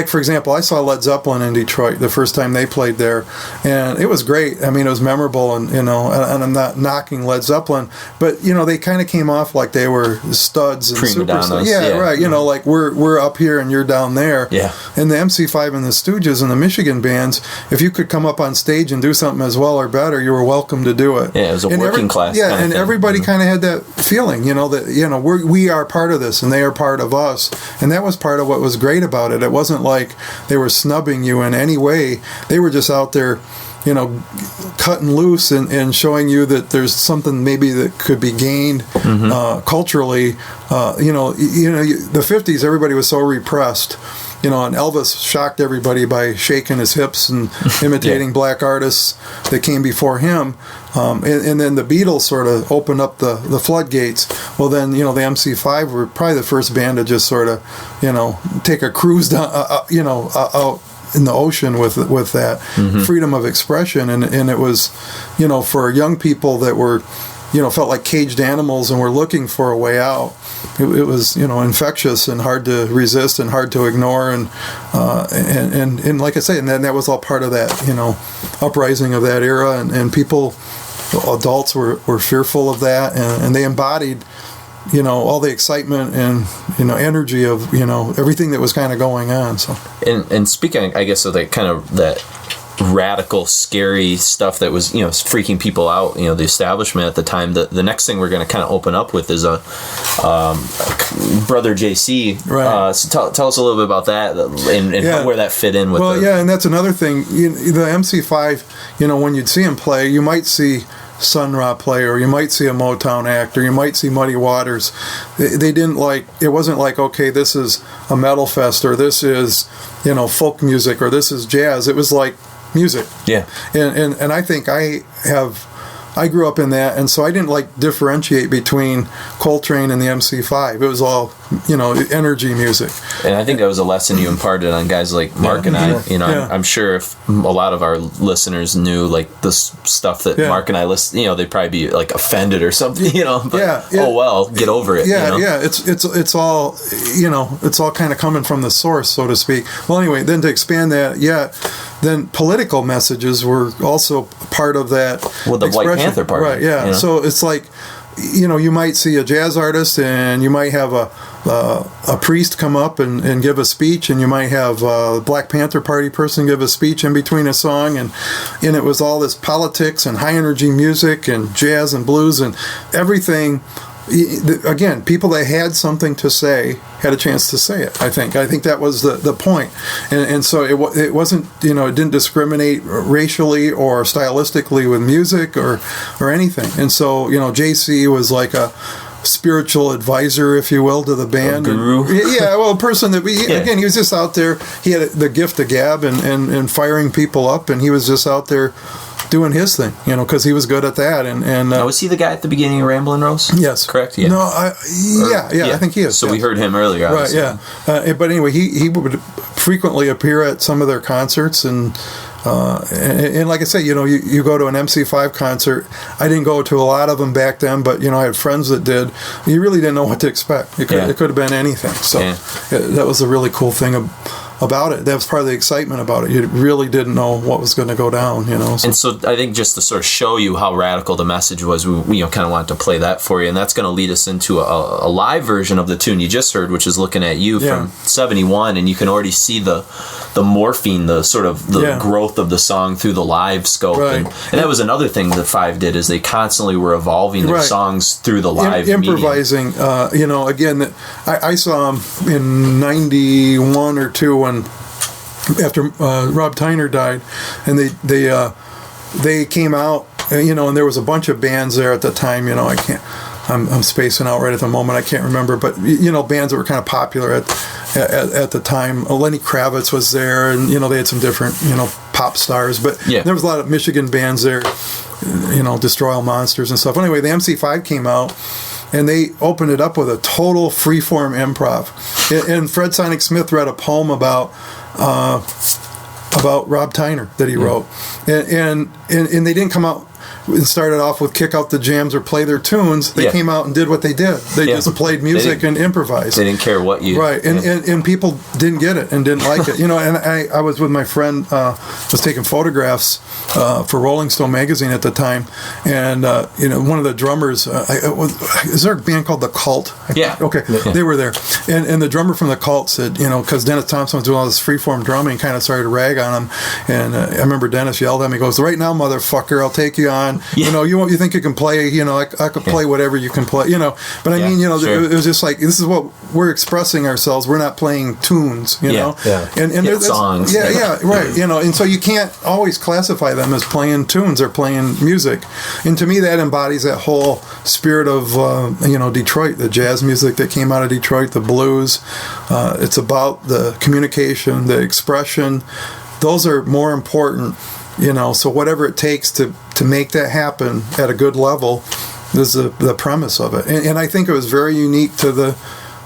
Speaker 5: for example, I saw Led Zeppelin in Detroit the first time they played there, and it was great. I mean, it was memorable, and and I'm not knocking Led Zeppelin, but they kind of came off like they were studs and superstars. Yeah, right. Like we're up here and you're down there.
Speaker 4: Yeah.
Speaker 5: And the MC5 and the Stooges and the Michigan bands, if you could come up on stage and do something as well or better, you were welcome to do it.
Speaker 4: Yeah, it was a working class.
Speaker 5: Yeah,
Speaker 4: kind of
Speaker 5: and
Speaker 4: thing,
Speaker 5: everybody kind of had that feeling, that we are part of this and they are part of us, and that was part of what was great about it. It wasn't like they were snubbing you in any way. They were just out there, cutting loose and showing you that there's something maybe that could be gained culturally. The 50s, everybody was so repressed. And Elvis shocked everybody by shaking his hips and imitating black artists that came before him. And then the Beatles sort of opened up the floodgates. Well, then, the MC5 were probably the first band to just sort of, take a cruise down, out in the ocean with that freedom of expression. And it was, for young people that were, felt like caged animals and were looking for a way out. It was, infectious and hard to resist and hard to ignore, and like I say, and then that was all part of that, uprising of that era, and people, adults were fearful of that, and they embodied, all the excitement and energy of everything that was kind of going on. So,
Speaker 4: and speaking, I guess, of that kind of that radical, scary stuff that was, freaking people out, the establishment at the time. The next thing we're going to kind of open up with is a Brother JC.
Speaker 5: Right.
Speaker 4: So tell us a little bit about that and where that fit in with.
Speaker 5: Well, and that's another thing. The MC5, when you'd see him play, you might see Sun Ra play, or you might see a Motown act, or you might see Muddy Waters. They didn't it wasn't like, okay, this is a metal fest, or this is, folk music, or this is jazz. It was like music. Yeah. And I think I grew up in that, and so I didn't differentiate between Coltrane and the MC5. It was all, energy music.
Speaker 4: And I think that was a lesson you imparted on guys like Mark and I. I'm sure if a lot of our listeners knew the stuff that Mark and I listen, they'd probably be offended or something, but oh well, get over it.
Speaker 5: It's all, it's all kind of coming from the source, so to speak. Well, anyway, then to expand that, then political messages were also part of that.
Speaker 4: Well, the White Panther Party.
Speaker 5: Right, yeah. So it's you might see a jazz artist, and you might have a priest come up and give a speech, and you might have a Black Panther Party person give a speech in between a song, and it was all this politics and high energy music and jazz and blues and everything. Again, people that had something to say had a chance to say it. I think that was the point, and so it wasn't, it didn't discriminate racially or stylistically with music or anything. And so JC was like a spiritual advisor, if you will, to the band.
Speaker 4: A guru.
Speaker 5: A person that again, he was just out there. He had the gift of gab and firing people up, and he was just out there doing his thing, because he was good at that. And
Speaker 4: now, was he the guy at the beginning of Ramblin' Rose?
Speaker 5: Yes,
Speaker 4: correct. Yeah.
Speaker 5: No, I think he is.
Speaker 4: So we heard him earlier, obviously.
Speaker 5: Right? Yeah. But anyway, he would frequently appear at some of their concerts, and like I say, you go to an MC5 concert. I didn't go to a lot of them back then, but I had friends that did. You really didn't know what to expect. It could have been anything. So that was a really cool thing about it. That was part of the excitement about it. You really didn't know what was going to go down, So.
Speaker 4: And so I think just to sort of show you how radical the message was, we kind of wanted to play that for you, and that's going to lead us into a live version of the tune you just heard, which is Looking at You from 71, and you can already see the morphine, the sort of the growth of the song through the live scope. Right. And that was another thing the Five did, is they constantly were evolving their songs through the live
Speaker 5: improvising. Again, I saw them in 91 or 2 when after Rob Tyner died, and they came out, and there was a bunch of bands there at the time. I'm spacing out right at the moment. I can't remember, but bands that were kind of popular at the time. Lenny Kravitz was there, and they had some different pop stars, but there was a lot of Michigan bands there. Destroy All Monsters and stuff. Anyway, the MC5 came out, and they opened it up with a total freeform improv. And Fred Sonic Smith read a poem about Rob Tyner that he wrote, and they didn't come out and started off with kick out the jams or play their tunes. They came out and did what they did. They just played music and improvised.
Speaker 4: They didn't care what you...
Speaker 5: Right, and people didn't get it and didn't like it. And I was with my friend, was taking photographs for Rolling Stone magazine at the time, and one of the drummers, is there a band called The Cult? Okay, they were there. And the drummer from The Cult said, because Dennis Thompson was doing all this freeform drumming, kind of started to rag on him. And I remember Dennis yelled at me, he goes, "Right now, motherfucker, I'll take you on. You think you can play, I could play whatever you can play, but I mean, it was just like, this is what we're expressing ourselves. We're not playing tunes, and there's
Speaker 4: songs.
Speaker 5: Right. And so you can't always classify them as playing tunes or playing music. And to me, that embodies that whole spirit of, Detroit, the jazz music that came out of Detroit, the blues. It's about the communication, the expression. Those are more important. So whatever it takes to make that happen at a good level is the premise of it. And I think it was very unique to the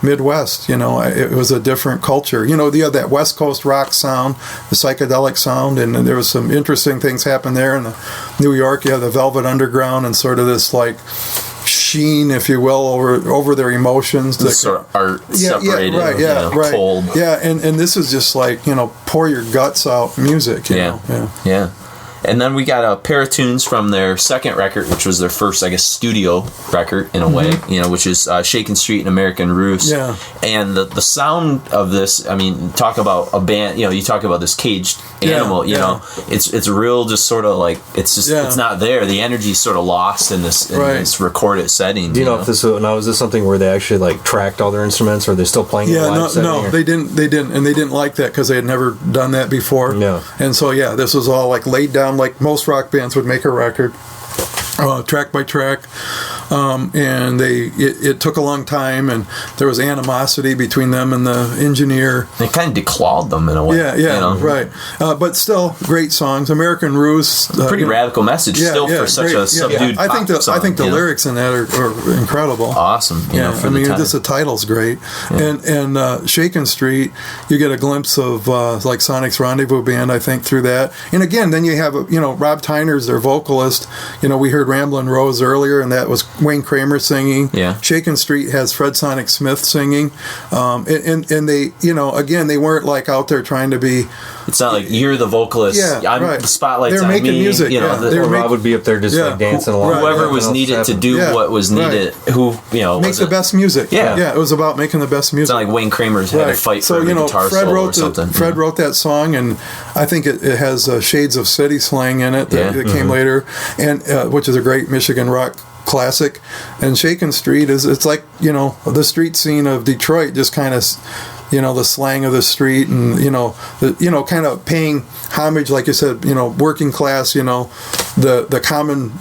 Speaker 5: Midwest. It was a different culture. You had that West Coast rock sound, the psychedelic sound, and there was some interesting things happen there. In New York, you have the Velvet Underground and sort of this sheen, if you will, over their emotions.
Speaker 4: The sort of art separated,
Speaker 5: right,
Speaker 4: cold.
Speaker 5: Yeah, and this is just pour your guts out music.
Speaker 4: Yeah. And then we got a pair of tunes from their second record, which was their first, I guess, studio record in a way, which is Shakin' Street and American Roost.
Speaker 5: Yeah.
Speaker 4: And the sound of this, I mean, talk about a band, you talk about this caged animal, you know, it's real, just sort of like, it's just, it's not there. The energy's sort of lost in this recorded setting.
Speaker 3: Do you know if this was this something where they actually like tracked all their instruments, or are they still playing?
Speaker 5: No, they didn't, and they didn't like that because they had never done that before.
Speaker 3: Yeah.
Speaker 5: And so this was all like laid down like most rock bands would make a record, track by track. And it took a long time, and there was animosity between them and the engineer.
Speaker 4: They kind of declawed them in a way.
Speaker 5: Right. But still, great songs. American Roost.
Speaker 4: Pretty radical message for such a subdued
Speaker 5: I think the lyrics in that are incredible.
Speaker 4: Awesome.
Speaker 5: I mean, just the title's great. Yeah. And Shakin' Street, you get a glimpse of like Sonic's Rendezvous Band, I think, through that. And again, then you have Rob Tyner's their vocalist. We heard Ramblin' Rose earlier, and that was Wayne Kramer singing.
Speaker 4: Yeah.
Speaker 5: Shakin' Street has Fred Sonic Smith singing. And they, again, they weren't like out there trying to be.
Speaker 4: It's not like you're the vocalist. The spotlight's on me.
Speaker 5: They're making music.
Speaker 3: Rob would be up there just like dancing along.
Speaker 4: Whoever was needed to do what was needed. Who
Speaker 5: make the best music. It was about making the best music.
Speaker 4: It's not like Wayne Kramer's had to fight for every guitar solo or something.
Speaker 5: Fred wrote that song, and I think it has shades of city slang in it that came later, and which is a great Michigan rock classic. And Shakin' Street it's like the street scene of Detroit, just kind of the slang of the street, and kind of paying homage, like you said, working class, the common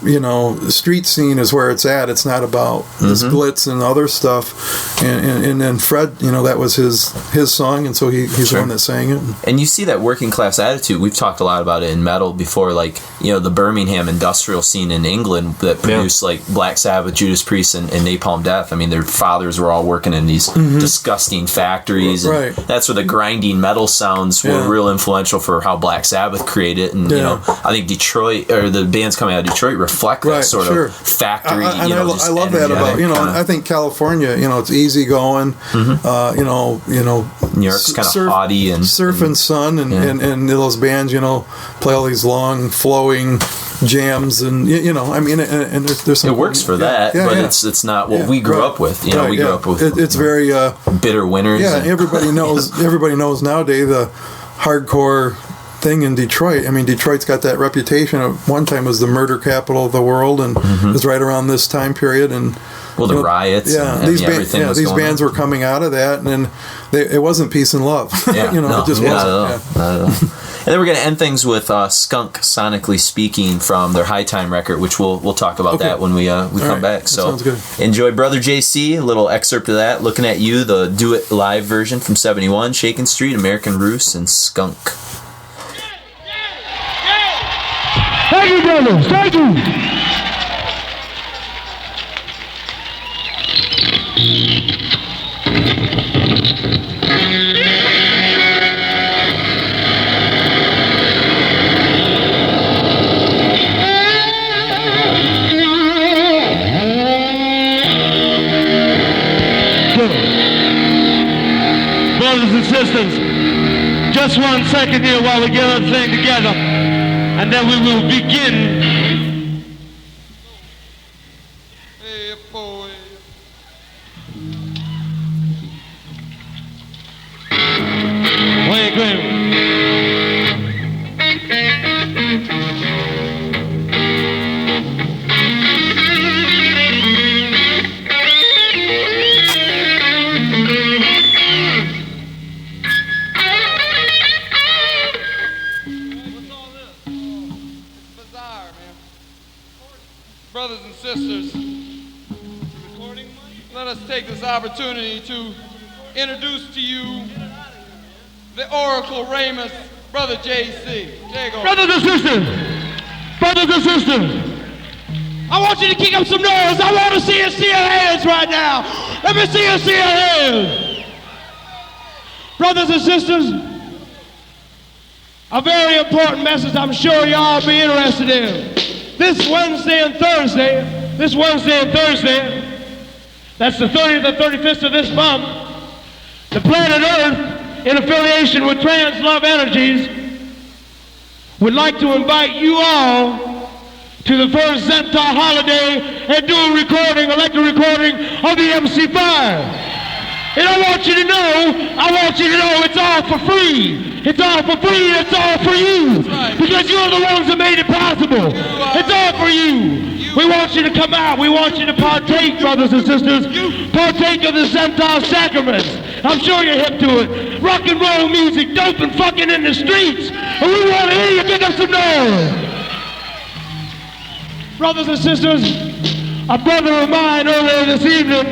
Speaker 5: street scene is where it's at. It's not about this glitz and other stuff. And then Fred, that was his song, and so he's the one that sang it.
Speaker 4: And you see that working class attitude. We've talked a lot about it in metal before, like the Birmingham industrial scene in England that produced like Black Sabbath, Judas Priest, and Napalm Death. I mean, their fathers were all working in these disgusting factories. And that's where the grinding metal sounds were real influential for how Black Sabbath created. And I think Detroit, or the bands coming out of Detroit, reflect that sort of factory.
Speaker 5: I love that about I think California. It's easy going. New
Speaker 4: York's kind of haughty and
Speaker 5: surf and sun, and those bands play all these long flowing jams, and I mean, and there's some.
Speaker 4: It works for that, but it's not what we grew up with. We grew up with.
Speaker 5: It's very
Speaker 4: bitter winters.
Speaker 5: Yeah, everybody knows nowadays the hardcore thing in Detroit. I mean, Detroit's got that reputation. At one time was the murder capital of the world, and it was right around this time period. And
Speaker 4: the riots.
Speaker 5: These bands were coming out of that, and then it wasn't peace and love.
Speaker 4: It just wasn't. Not at all. And then we're going to end things with Skunk, Sonically Speaking, from their High Time record, which we'll talk about that when we come back. So
Speaker 5: sounds good.
Speaker 4: Enjoy Brother JC, a little excerpt of that. Looking at You, the Do It Live version from 71, Shakin' Street, American Roost, and Skunk.
Speaker 6: Thank you, brothers. Thank you. Brothers and sisters, just 1 second here while we get everything together, and then we will begin. Hey, boy. Wayne Kramer.
Speaker 7: Brothers and sisters, let us take this opportunity to introduce to you the Oracle Ramus, Brother JC. Brothers and sisters, I want you to kick up some noise. I want to see your hands right now. Let me see your hands. Brothers and sisters, a very important message I'm sure y'all be interested in. This Wednesday and Thursday, that's the 30th and 35th of this month, the planet Earth, in affiliation with Trans Love Energies, would like to invite you all to the first Centaur holiday and do a recording, electric recording of the MC5. And I want you to know it's all for free. It's all for free, it's all for you. Because you're the ones that made it possible. It's all for you. We want you to come out. We want you to partake, brothers and sisters. Partake of the Centaur sacraments. I'm sure you're hip to it. Rock and roll music, dope and fucking in the streets. And we want to hear you pick up some noise. Brothers and sisters, a brother of mine earlier this evening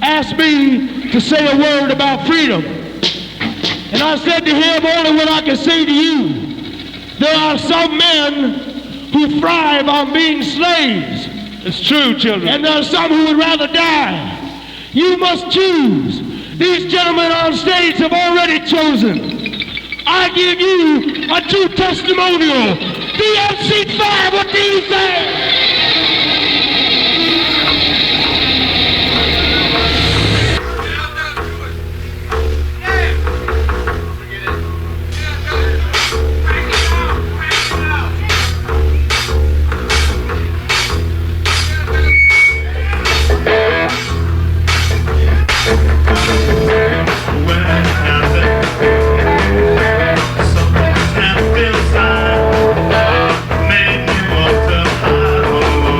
Speaker 7: asked me to say a word about freedom. And I said to him only what I can say to you. There are some men who thrive on being slaves. It's true, children. And there are some who would rather die. You must choose. These gentlemen on stage have already chosen. I give you a true testimonial. The MC5, what do you say?
Speaker 8: Make you want to hide.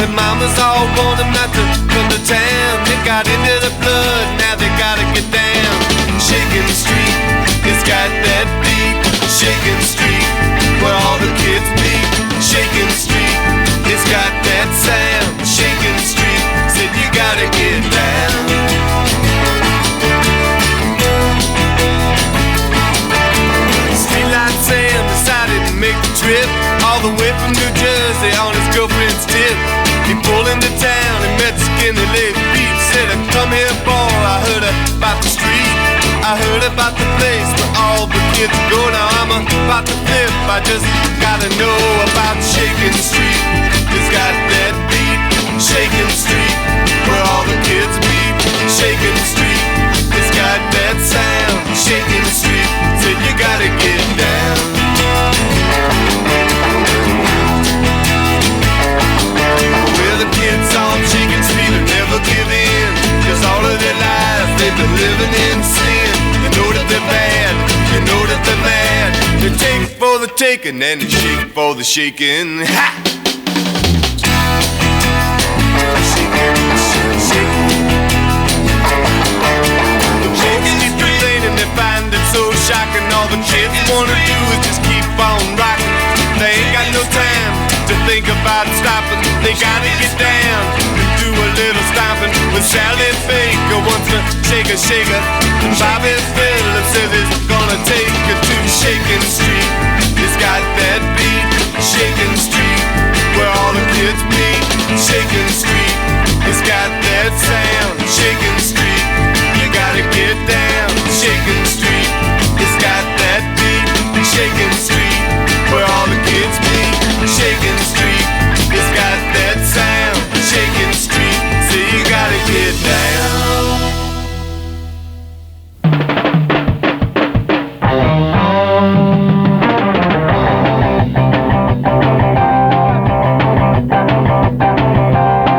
Speaker 8: And mamas all want them not to come to town. It got into the blood, now they gotta get down. Shaking Street, it's got that beat. Shaking Street, where all the kids meet. Shaking Street, it's got that sound. Shaking Street, said you gotta get down. Streetlight Sam decided to make the trip all the way from New Jersey on his girlfriend's tip. He pulled into town and met Skinny Lady Pete. Said, come here, boy, I heard about the street. I heard about the place where all the kids go. Now I'm about to flip, I just gotta know about Shaking Street. It's got that beat. Shaking Street, where all the kids meet. Shaking Street, it's got that sound. Shaking Street, said you gotta get down. Where the kids on Shaking Street will never give in, 'cause all of their lives they've been living in sin. You know that they're bad, you know that they're mad. They take for the taking and they shake for the shaking. Ha! Shocking, all the kids wanna do is just keep on rocking. They ain't got no time to think about stopping. They gotta get down and do a little stomping. With Sally Baker wants to shake a shaker, and Bobby Phillips says he's gonna take her to Shaking Street. It's got that beat. Shaking Street, where all the kids meet. Shaking Street, it's got that sound. Shaking Street, you gotta get down. Shaking Street, it's got that beat. Shaking Street, where all the kids meet. Shaking Street, it's got that sound. Shaking Street, so you gotta get down.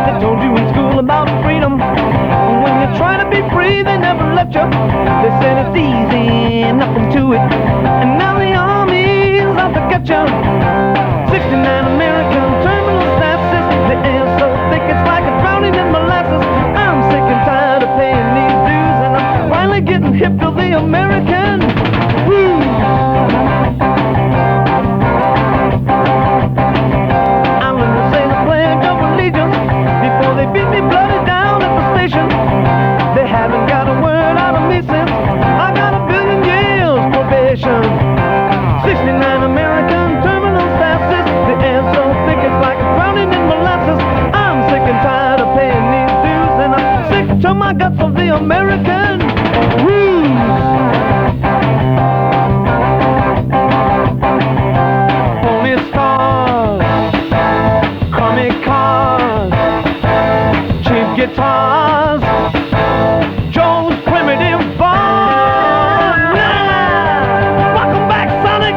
Speaker 6: They told you in school about freedom. When you're trying to be free, they never let you. They said it's easy, nothing to it. And now the army's out to get you. 69 American terminal staff system. The air's so thick it's like a drowning in molasses. I'm sick and tired of paying these dues, and I'm finally getting hip to the American. Woo! I learned to say the Pledge of Allegiance before they beat me bloody down at the station. They haven't got a word out of me since I got a billion years probation. 69 American terminal staff system. The air's so thick it's like drowning in molasses. I'm sick and tired of paying these dues, and I'm sick to my guts of the American rules. Pony stars, comic cars, cheap guitars, Joe's primitive bar. Yeah! Welcome back, Sonic!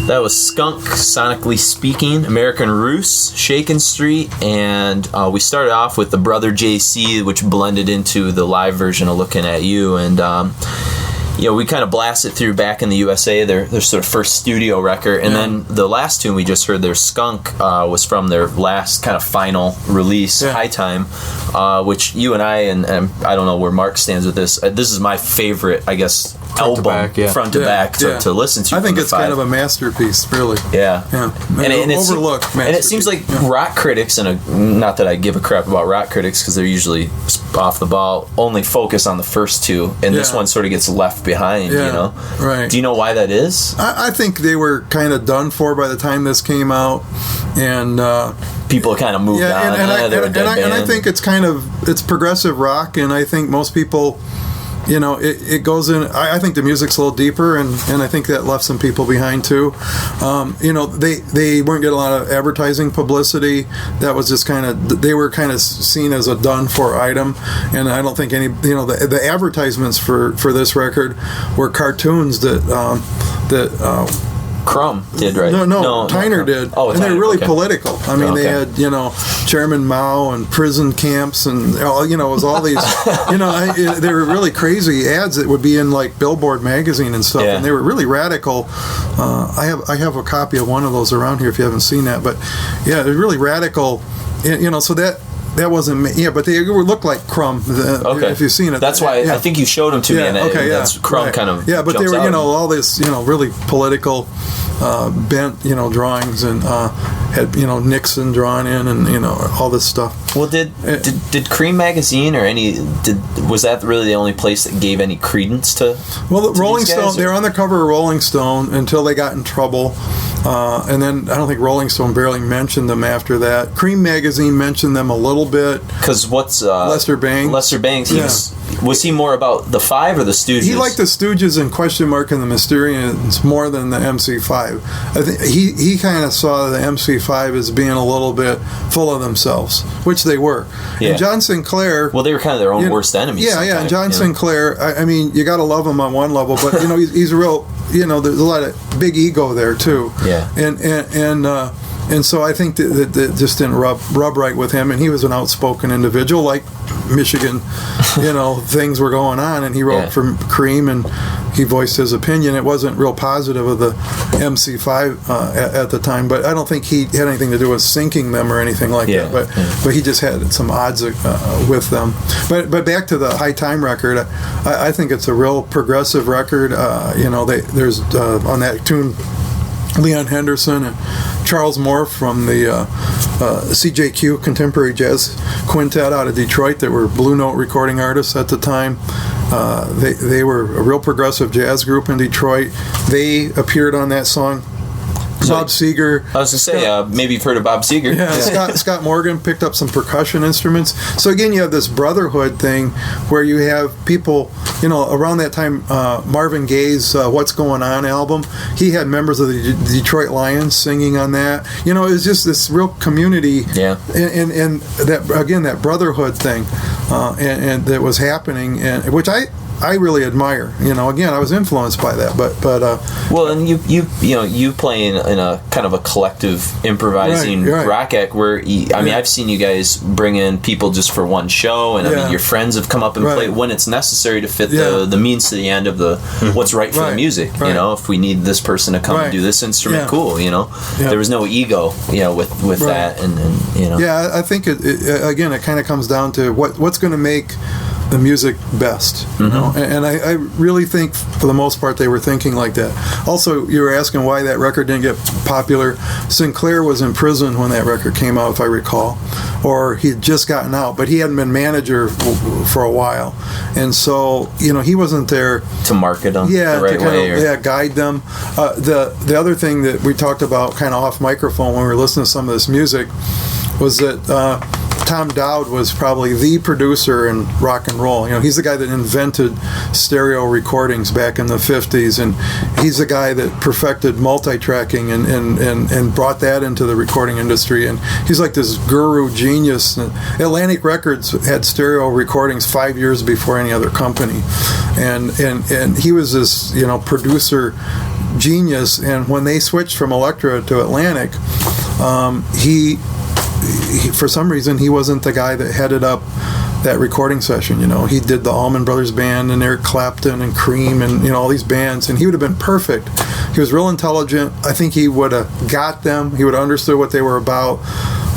Speaker 4: That was Skunk, Sonically Speaking, American Roost, Shakin' Street, and we started off with the Brother JC, which blended into the live version of Looking at You, and we kind of blasted through Back in the USA, their sort of first studio record, and then the last tune we just heard, their Skunk, was from their last kind of final release, High Time, which you and I I don't know where Mark stands with this. This is my favorite, I guess, album front to back to listen to.
Speaker 5: I think it's kind of a masterpiece, really.
Speaker 4: Yeah.
Speaker 5: And overlooked masterpiece.
Speaker 4: And it seems like rock critics, not that I give a crap about rock critics because they're usually off the ball, only focus on the first two, and this one sort of gets left behind,
Speaker 5: Right.
Speaker 4: Do you know why that is?
Speaker 5: I think they were kind of done for by the time this came out, and
Speaker 4: people kind of moved on.
Speaker 5: And I think it's progressive rock, and I think most people, it goes in. I think the music's a little deeper, and I think that left some people behind too. They weren't getting a lot of advertising publicity. That was just they were kind of seen as a done for item, and I don't think any the advertisements for this record were cartoons that
Speaker 4: Crumb did, right?
Speaker 5: No, Tyner did.
Speaker 4: Oh,
Speaker 5: and
Speaker 4: Tyner,
Speaker 5: they're really political. I mean, they had, Chairman Mao and prison camps and, it was all these, they were really crazy ads that would be in, like, Billboard magazine and stuff, and they were really radical. I have a copy of one of those around here if you haven't seen that, but, yeah, they're really radical, so that wasn't me. But they looked like Crumb. If you've seen it,
Speaker 4: that's why I think you showed them to me. And that's Crumb kind of.
Speaker 5: Yeah, but they were all this really political bent drawings and had Nixon drawn in and all this stuff.
Speaker 4: Well, did Cream magazine or was that really the only place that gave any credence to?
Speaker 5: Well, Rolling Stone. They were on the cover of Rolling Stone until they got in trouble. And then I don't think Rolling Stone barely mentioned them after that. Cream magazine mentioned them a little bit. Because
Speaker 4: what's
Speaker 5: Lester Bangs?
Speaker 4: Lester Bangs. Was he more about the Five or the Stooges?
Speaker 5: He liked the Stooges and Question Mark and the Mysterians more than the MC5. I think he kind of saw the MC5 as being a little bit full of themselves, which they were. Yeah. And John Sinclair.
Speaker 4: Well, they were kind of their own worst enemies.
Speaker 5: Yeah. And John Sinclair. I mean, you got to love him on one level, but he's a real. There's a lot of big ego there too.
Speaker 4: Yeah.
Speaker 5: And so I think that just didn't rub right with him, and he was an outspoken individual, like Michigan, things were going on, and he wrote for Cream, and he voiced his opinion. It wasn't real positive of the MC5 at the time, but I don't think he had anything to do with sinking them or anything like that. But he just had some odds with them. But back to the High Time record, I think it's a real progressive record. There's on that tune, Leon Henderson and Charles Moore from the CJQ Contemporary Jazz Quintet out of Detroit that were Blue Note recording artists at the time. They were a real progressive jazz group in Detroit. They appeared on that song. Bob Seger.
Speaker 4: I was going to say, maybe you've heard of Bob Seger.
Speaker 5: Yeah, Scott Morgan picked up some percussion instruments. So again, you have this brotherhood thing where you have people, around that time, Marvin Gaye's What's Going On album, he had members of the Detroit Lions singing on that. It was just this real community.
Speaker 4: Yeah. And
Speaker 5: that, again, that brotherhood thing and that was happening, and which I really admire. Again, I was influenced by that, but
Speaker 4: well, and you playing in a kind of a collective improvising rock act where I've seen you guys bring in people just for one show, and I mean your friends have come up and played when it's necessary to fit the means to the end of the what's right for the music. If we need this person to come and do this instrument, cool. There was no ego, with that, and
Speaker 5: Yeah, I think it kind of comes down to what's going to make the music best, and I really think for the most part they were thinking like that. Also, you were asking why that record didn't get popular. Sinclair was in prison when that record came out, if I recall, or he had just gotten out, but he hadn't been manager for a while, and so he wasn't there
Speaker 4: to market them the right way,
Speaker 5: guide them. The other thing that we talked about kind of off microphone when we were listening to some of this music was that Tom Dowd was probably the producer in rock and roll. He's the guy that invented stereo recordings back in the 50s, and he's the guy that perfected multi-tracking and brought that into the recording industry. And he's like this guru genius. Atlantic Records had stereo recordings 5 years before any other company, and he was this producer genius. And when they switched from Elektra to Atlantic, he for some reason he wasn't the guy that headed up that recording session. He did the Allman Brothers Band and Eric Clapton and Cream and all these bands, and he would have been perfect. He was real intelligent. I think he would have got them. He would have understood what they were about.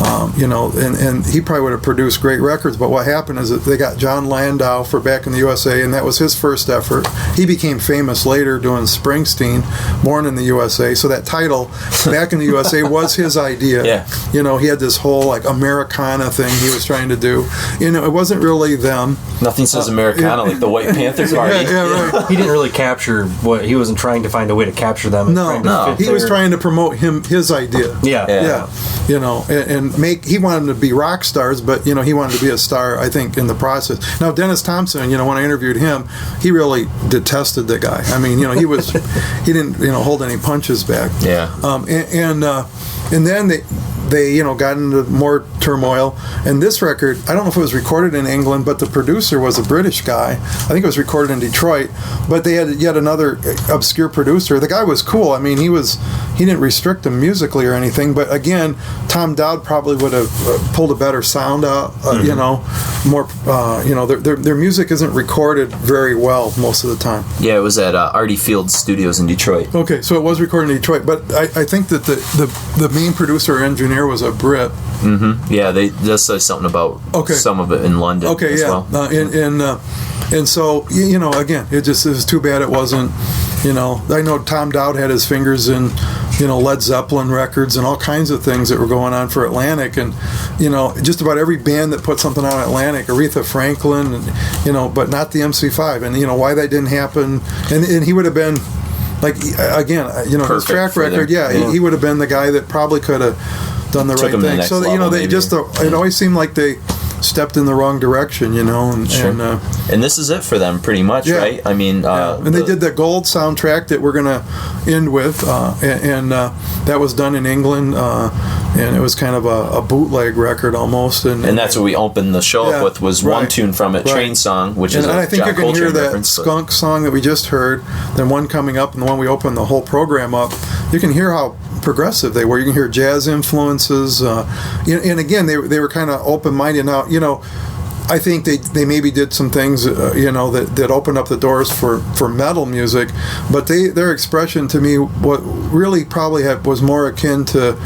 Speaker 5: And he probably would have produced great records. But what happened is that they got John Landau for Back in the USA, and that was his first effort. He became famous later doing Springsteen, Born in the USA. So that title, Back in the USA, was his idea.
Speaker 4: Yeah.
Speaker 5: He had this whole like Americana thing he was trying to do. It wasn't really them.
Speaker 4: Nothing says Americana like the White Panther Party.
Speaker 5: Yeah, right.
Speaker 3: He didn't really capture what he wasn't trying to find a way to capture them.
Speaker 5: No. He was trying to promote his idea.
Speaker 3: Yeah.
Speaker 5: And he wanted them to be rock stars, but he wanted to be a star, I think, in the process. Now Dennis Thompson, when I interviewed him, he really detested the guy. I mean, he didn't hold any punches back.
Speaker 4: Yeah.
Speaker 5: And then they got into more turmoil. And this record, I don't know if it was recorded in England, but the producer was a British guy. I think it was recorded in Detroit. But they had yet another obscure producer. The guy was cool. I mean, he didn't restrict him musically or anything. But again, Tom Dowd probably would have pulled a better sound out. More. Their music isn't recorded very well most of the time.
Speaker 4: Yeah, it was at Artie Field Studios in Detroit.
Speaker 5: Okay, so it was recorded in Detroit. But I think that the main producer or engineer was a Brit.
Speaker 4: Mm-hmm. Yeah, they just say something about some of it in London as well.
Speaker 5: And so, again, it was too bad it wasn't, I know Tom Dowd had his fingers in, Led Zeppelin records and all kinds of things that were going on for Atlantic. And, just about every band that put something on Atlantic, Aretha Franklin, and, but not the MC5. And, why that didn't happen. And he would have been, like, again, his track record, he would have been the guy that probably could have done the right thing. So that, it always seemed like they stepped in the wrong direction,
Speaker 4: and this is it for them pretty much, right? I mean,
Speaker 5: and they did the Gold soundtrack that we're gonna end with, and that was done in England, and it was kind of a bootleg record almost, and
Speaker 4: that's what we opened the show up with, was one tune from it, Trane song, which is
Speaker 5: I think
Speaker 4: John
Speaker 5: you can
Speaker 4: Coltrane
Speaker 5: hear that
Speaker 4: reference,
Speaker 5: Skunk song that we just heard, then one coming up, and the one we opened the whole program up. You can hear how progressive they were. You can hear jazz influences, and again, they were kind of open-minded. Now, I think they maybe did some things, that opened up the doors for metal music, but their expression to me, what really probably was more akin to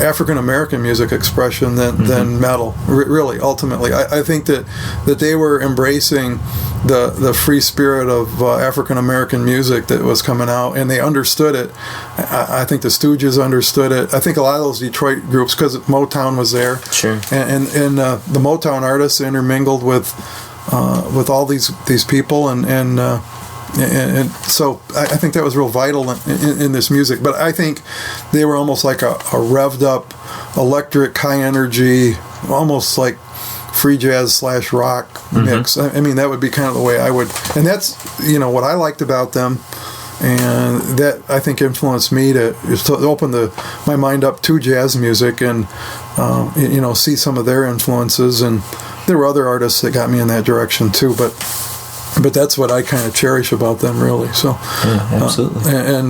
Speaker 5: African American music expression than metal. Really, ultimately, I think that they were embracing the free spirit of African American music that was coming out, and they understood it. I think the Stooges understood it. I think a lot of those Detroit groups, because Motown was there, and the Motown artists intermingled with all these people, and so I think that was real vital in this music. But I think they were almost like a revved up, electric, high energy, almost like free jazz / rock mix. I mean, that would be kind of the way I would, and that's what I liked about them, and that I think influenced me to open my mind up to jazz music and see some of their influences. And there were other artists that got me in that direction too, but that's what I kind of cherish about them, really. So
Speaker 4: absolutely.
Speaker 5: And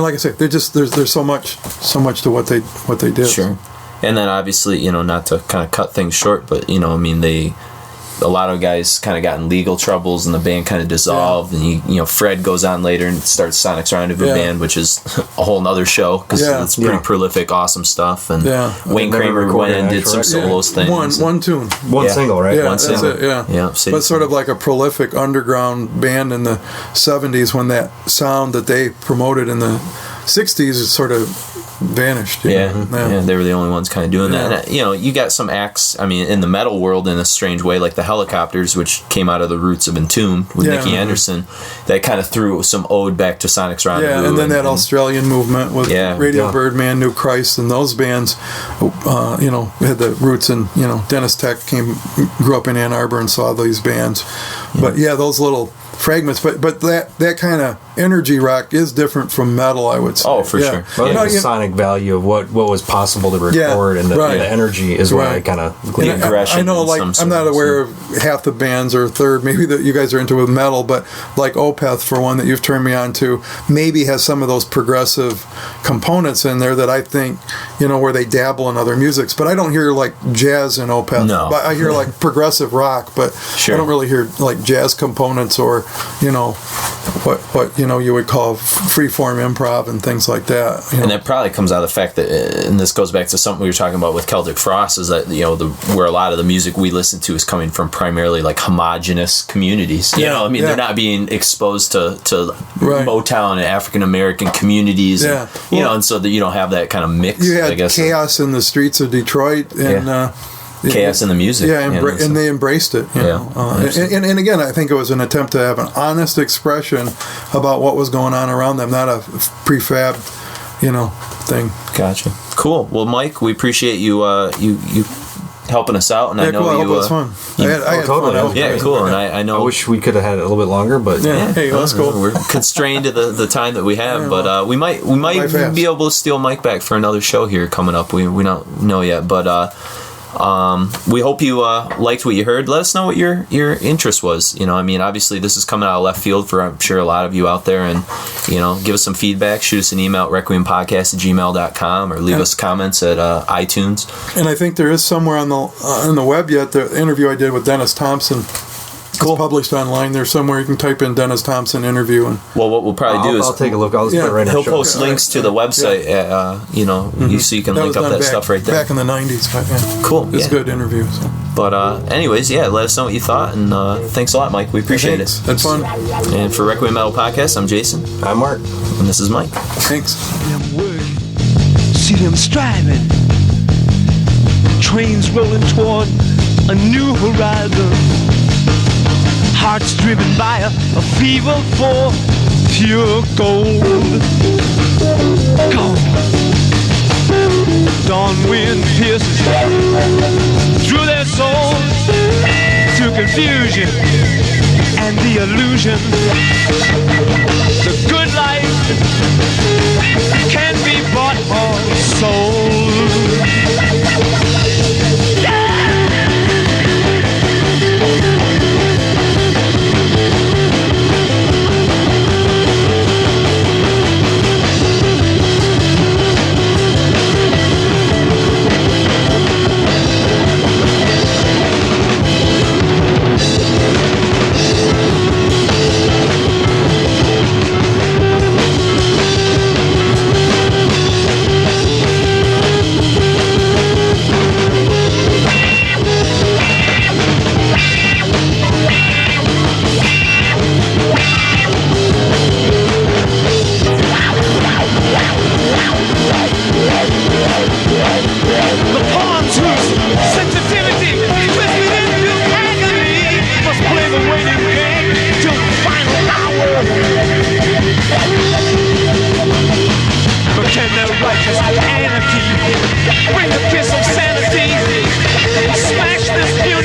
Speaker 5: like I say, there's so much to what they did.
Speaker 4: Sure. And then obviously, not to kind of cut things short, but a lot of guys kind of got in legal troubles, and the band kind of dissolved. And Fred goes on later and starts Sonic's Rendezvous Band, which is a whole nother show because it's pretty prolific, awesome stuff. And Wayne Kramer went and did some solos things.
Speaker 5: One tune,
Speaker 3: one single, right?
Speaker 5: Yeah,
Speaker 4: one single.
Speaker 5: But sort of like a prolific underground band in the '70s, when that sound that they promoted in the '60s is sort of vanished.
Speaker 4: They were the only ones kind of doing that. And, you got some acts, I mean, in the metal world in a strange way, like the Helicopters, which came out of the roots of Entombed with Nicky Anderson, that kind of threw some ode back to Sonic's Rendezvous.
Speaker 5: And then that Australian movement with Radio Birdman, New Christ, and those bands, had the roots in, Dennis Tech grew up in Ann Arbor and saw these bands. But those little fragments, but that kind of energy rock is different from metal, I would say.
Speaker 4: Oh, for sure.
Speaker 3: Well, the sonic value of what was possible to record and the energy is what I kind of glean.
Speaker 5: I know, like, I'm not aware of half the bands or a third maybe that you guys are into with metal, but like Opeth, for one, that you've turned me on to, maybe has some of those progressive components in there that I think, where they dabble in other musics. But I don't hear like jazz in Opeth.
Speaker 4: No.
Speaker 5: But I hear like progressive rock, but I don't really hear like jazz components or, what you would call freeform improv and things like that.
Speaker 4: And that probably comes out of the fact that, and this goes back to something we were talking about with Celtic Frost, is that where a lot of the music we listen to is coming from primarily like homogenous communities. They're not being exposed to Motown and African American communities. Yeah. And so that you don't have that kind of mix.
Speaker 5: You had
Speaker 4: I guess,
Speaker 5: chaos in the streets of Detroit and.
Speaker 4: Chaos in the music.
Speaker 5: Yeah, and they embraced it. And again, I think it was an attempt to have an honest expression about what was going on around them, not a prefab, thing.
Speaker 4: Gotcha. Cool. Well, Mike, we appreciate you helping us out, and I know
Speaker 5: cool.
Speaker 4: you.
Speaker 5: I hope it was fun. I had
Speaker 3: totally.
Speaker 5: fun.
Speaker 4: Yeah, cool. And I know.
Speaker 3: I wish we could have had it a little bit longer, but
Speaker 5: hey, let's go.
Speaker 4: We're constrained to the time that we have, but we might be able to steal Mike back for another show here coming up. We don't know yet, but. We hope you liked what you heard. Let us know what your interest was. Obviously this is coming out of left field for, I'm sure, a lot of you out there, and give us some feedback. Shoot us an email at requiempodcast@gmail.com or leave us comments at iTunes.
Speaker 5: And I think there is somewhere on the web yet the interview I did with Dennis Thompson. Cool. It's published online. There's somewhere you can type in Dennis Thompson interview. And
Speaker 4: well, what we'll probably do is
Speaker 3: I'll take a look. I'll just put it right.
Speaker 4: He'll post links to the website. So you can link up that stuff right there.
Speaker 5: Back in the '90s.
Speaker 4: Cool.
Speaker 5: It's a good interview. So.
Speaker 4: But anyways, let us know what you thought, and thanks a lot, Mike. We appreciate it.
Speaker 5: That's fun.
Speaker 4: And for Requiem Metal Podcast, I'm Jason.
Speaker 3: I'm Mark.
Speaker 4: And this is Mike.
Speaker 5: Thanks.
Speaker 7: See them striving. Trains rolling toward a new horizon. Hearts driven by a fever for pure gold. Gold. Dawn wind pierces through their souls to confusion and the illusion. The good life can be bought or sold. Bring the kiss of sanity, smash this beauty.